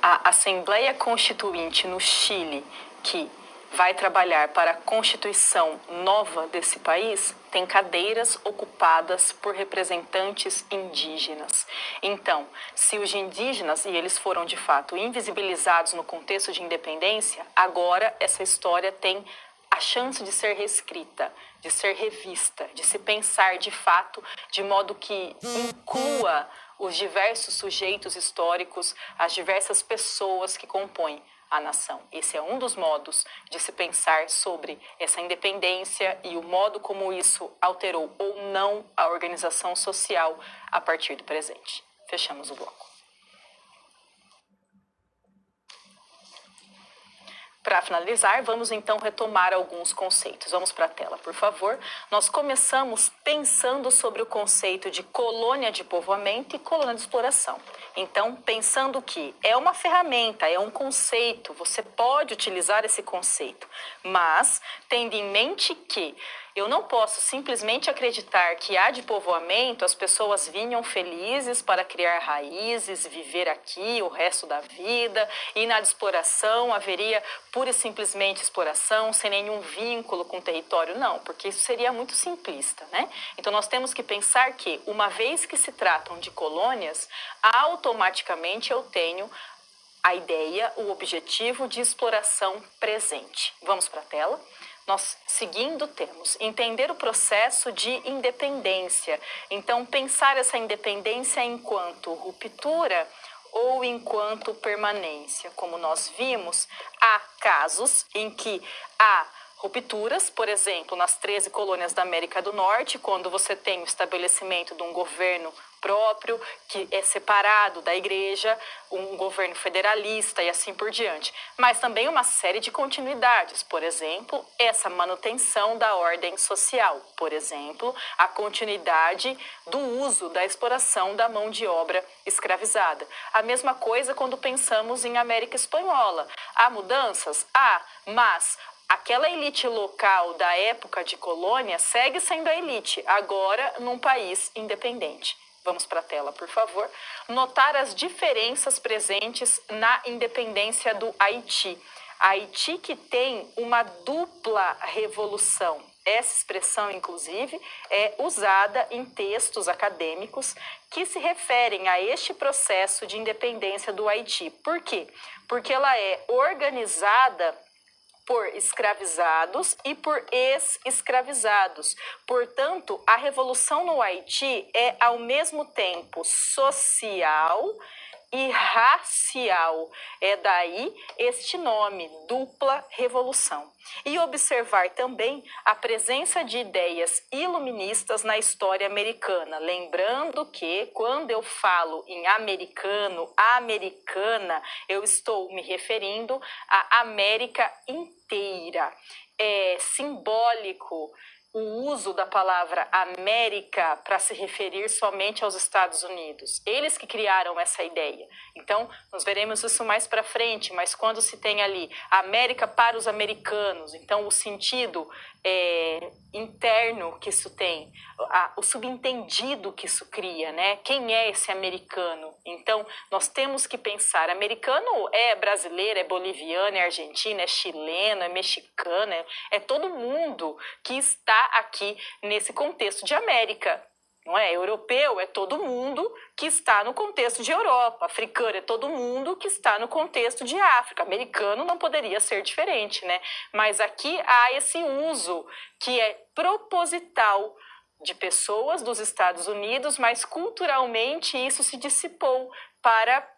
A Assembleia Constituinte no Chile, que vai trabalhar para a constituição nova desse país, tem cadeiras ocupadas por representantes indígenas. Então, se os indígenas, e eles foram de fato invisibilizados no contexto de independência, agora essa história tem a chance de ser reescrita, de ser revista, de se pensar de fato de modo que inclua os diversos sujeitos históricos, as diversas pessoas que compõem a nação. Esse é um dos modos de se pensar sobre essa independência e o modo como isso alterou ou não a organização social a partir do presente. Fechamos o bloco. Para finalizar, vamos então retomar alguns conceitos. Vamos para a tela, por favor. Nós começamos pensando sobre o conceito de colônia de povoamento e colônia de exploração. Então, pensando que é uma ferramenta, é um conceito, você pode utilizar esse conceito, mas tendo em mente que eu não posso simplesmente acreditar que há de povoamento, as pessoas vinham felizes para criar raízes, viver aqui o resto da vida, e na exploração haveria pura e simplesmente exploração, sem nenhum vínculo com o território. Não, porque isso seria muito simplista, né? Então nós temos que pensar que, uma vez que se tratam de colônias, automaticamente eu tenho a ideia, o objetivo de exploração presente. Vamos para a tela? Nós, seguindo, temos entender o processo de independência. Então, pensar essa independência enquanto ruptura ou enquanto permanência. Como nós vimos, há casos em que há rupturas, por exemplo, nas 13 colônias da América do Norte, quando você tem o estabelecimento de um governo próprio, que é separado da igreja, um governo federalista e assim por diante. Mas também uma série de continuidades, por exemplo, essa manutenção da ordem social, por exemplo, a continuidade do uso da exploração da mão de obra escravizada. A mesma coisa quando pensamos em América Espanhola. Há mudanças? Há, mas aquela elite local da época de colônia segue sendo a elite, agora num país independente. Vamos para a tela, por favor. Notar as diferenças presentes na independência do Haiti. Haiti que tem uma dupla revolução. Essa expressão, inclusive, é usada em textos acadêmicos que se referem a este processo de independência do Haiti. Por quê? Porque ela é organizada por escravizados e por ex-escravizados. Portanto, a revolução no Haiti é ao mesmo tempo social e racial. É daí este nome, dupla revolução. E observar também a presença de ideias iluministas na história americana. Lembrando que, quando eu falo em americano, americana, eu estou me referindo à América inteira. É simbólico o uso da palavra América para se referir somente aos Estados Unidos. Eles que criaram essa ideia. Então, nós veremos isso mais para frente, mas quando se tem ali América para os americanos, então o sentido interno que isso tem, o subentendido que isso cria, né? Quem é esse americano? Então, nós temos que pensar, americano é brasileiro, é boliviano, é argentino, é chileno, é mexicano, é todo mundo que está aqui nesse contexto de América. Não é? Europeu é todo mundo que está no contexto de Europa. Africano é todo mundo que está no contexto de África. Americano não poderia ser diferente, né? Mas aqui há esse uso que é proposital de pessoas dos Estados Unidos, mas culturalmente isso se dissipou para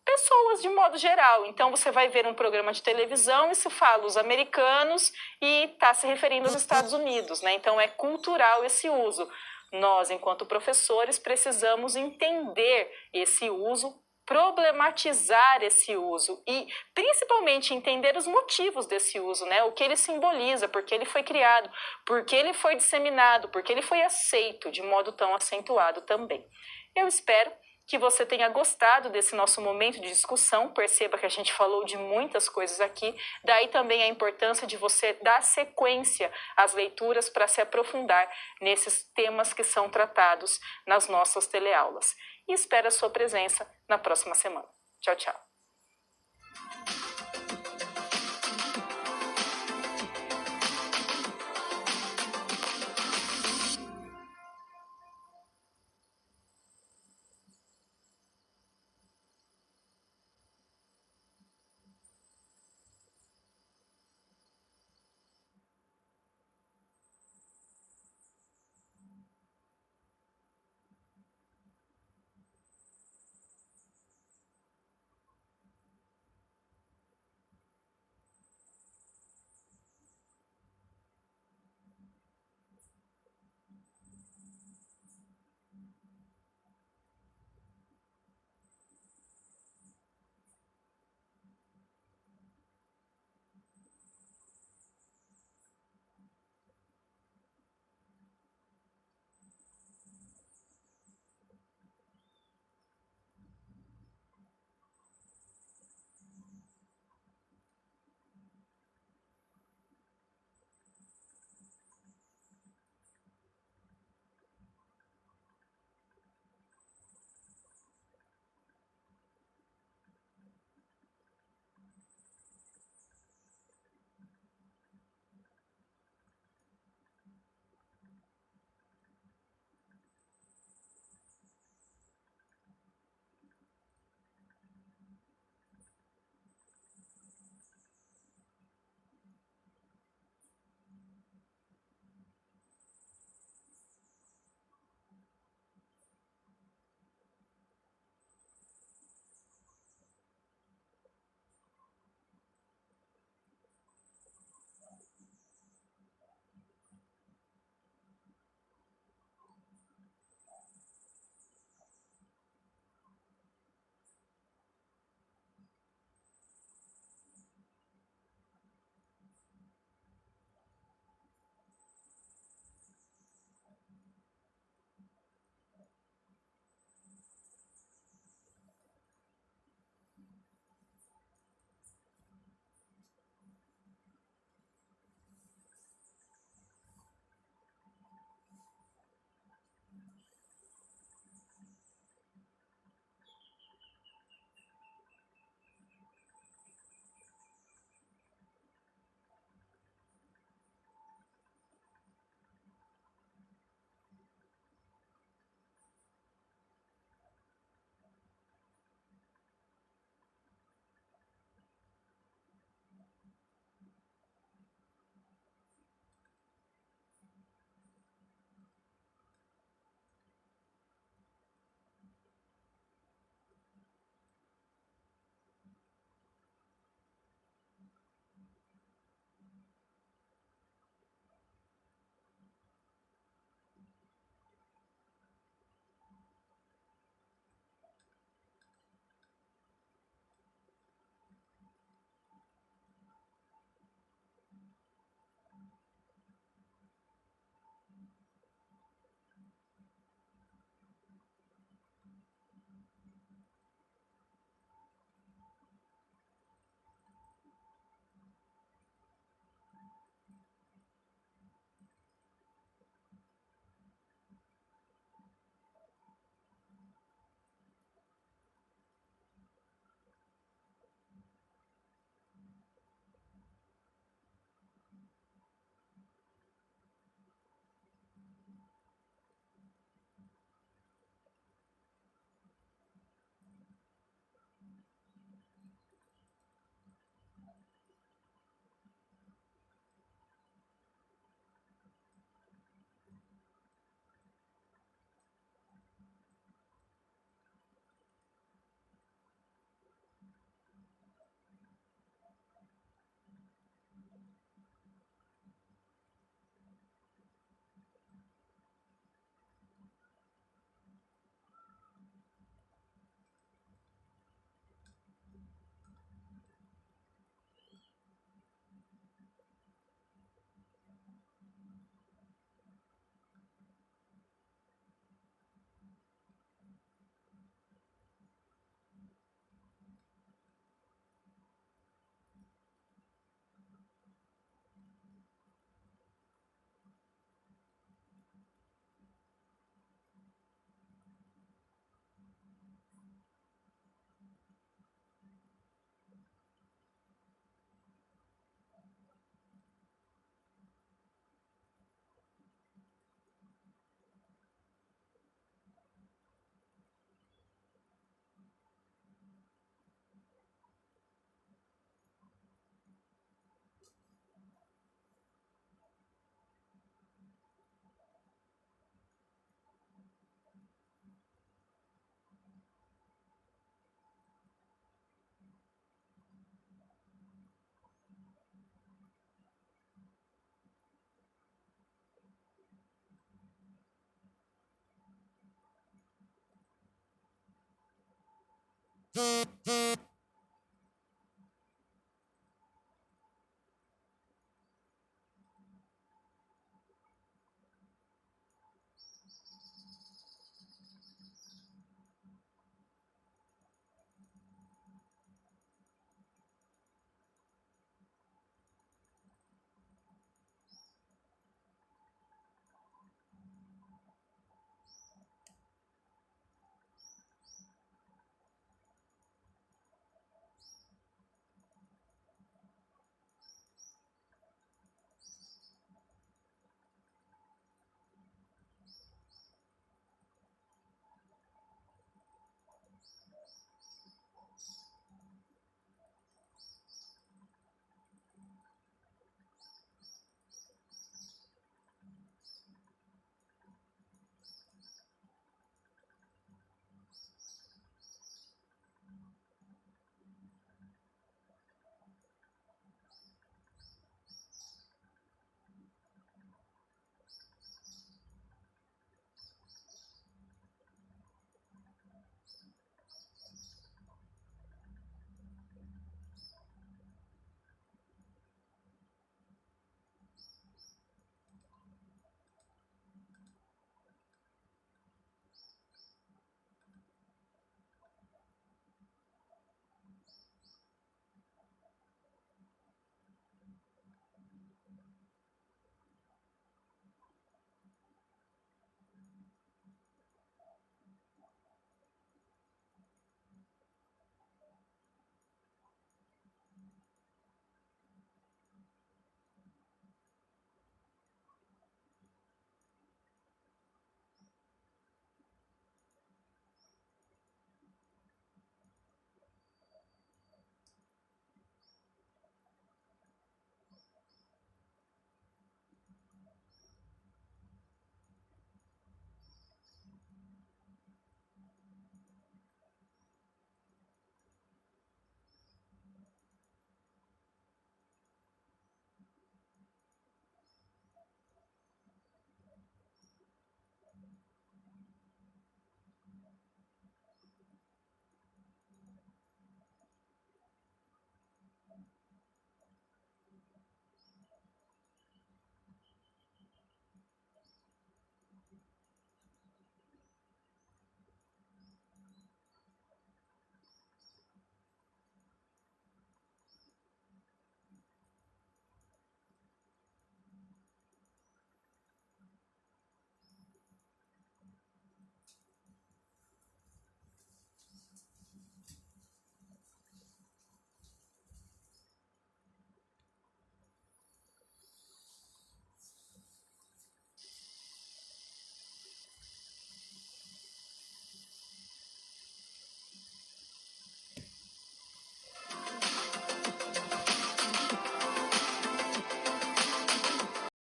pessoas de modo geral. Então você vai ver um programa de televisão e se fala os americanos e está se referindo aos Estados Unidos, né? Então é cultural esse uso. Nós, enquanto professores, precisamos entender esse uso, problematizar esse uso e, principalmente, entender os motivos desse uso, né? O que ele simboliza, por que ele foi criado, por que ele foi disseminado, por que ele foi aceito de modo tão acentuado também. Eu espero que você tenha gostado desse nosso momento de discussão. Perceba que a gente falou de muitas coisas aqui, daí também a importância de você dar sequência às leituras para se aprofundar nesses temas que são tratados nas nossas teleaulas. E espero a sua presença na próxima semana. Tchau, tchau.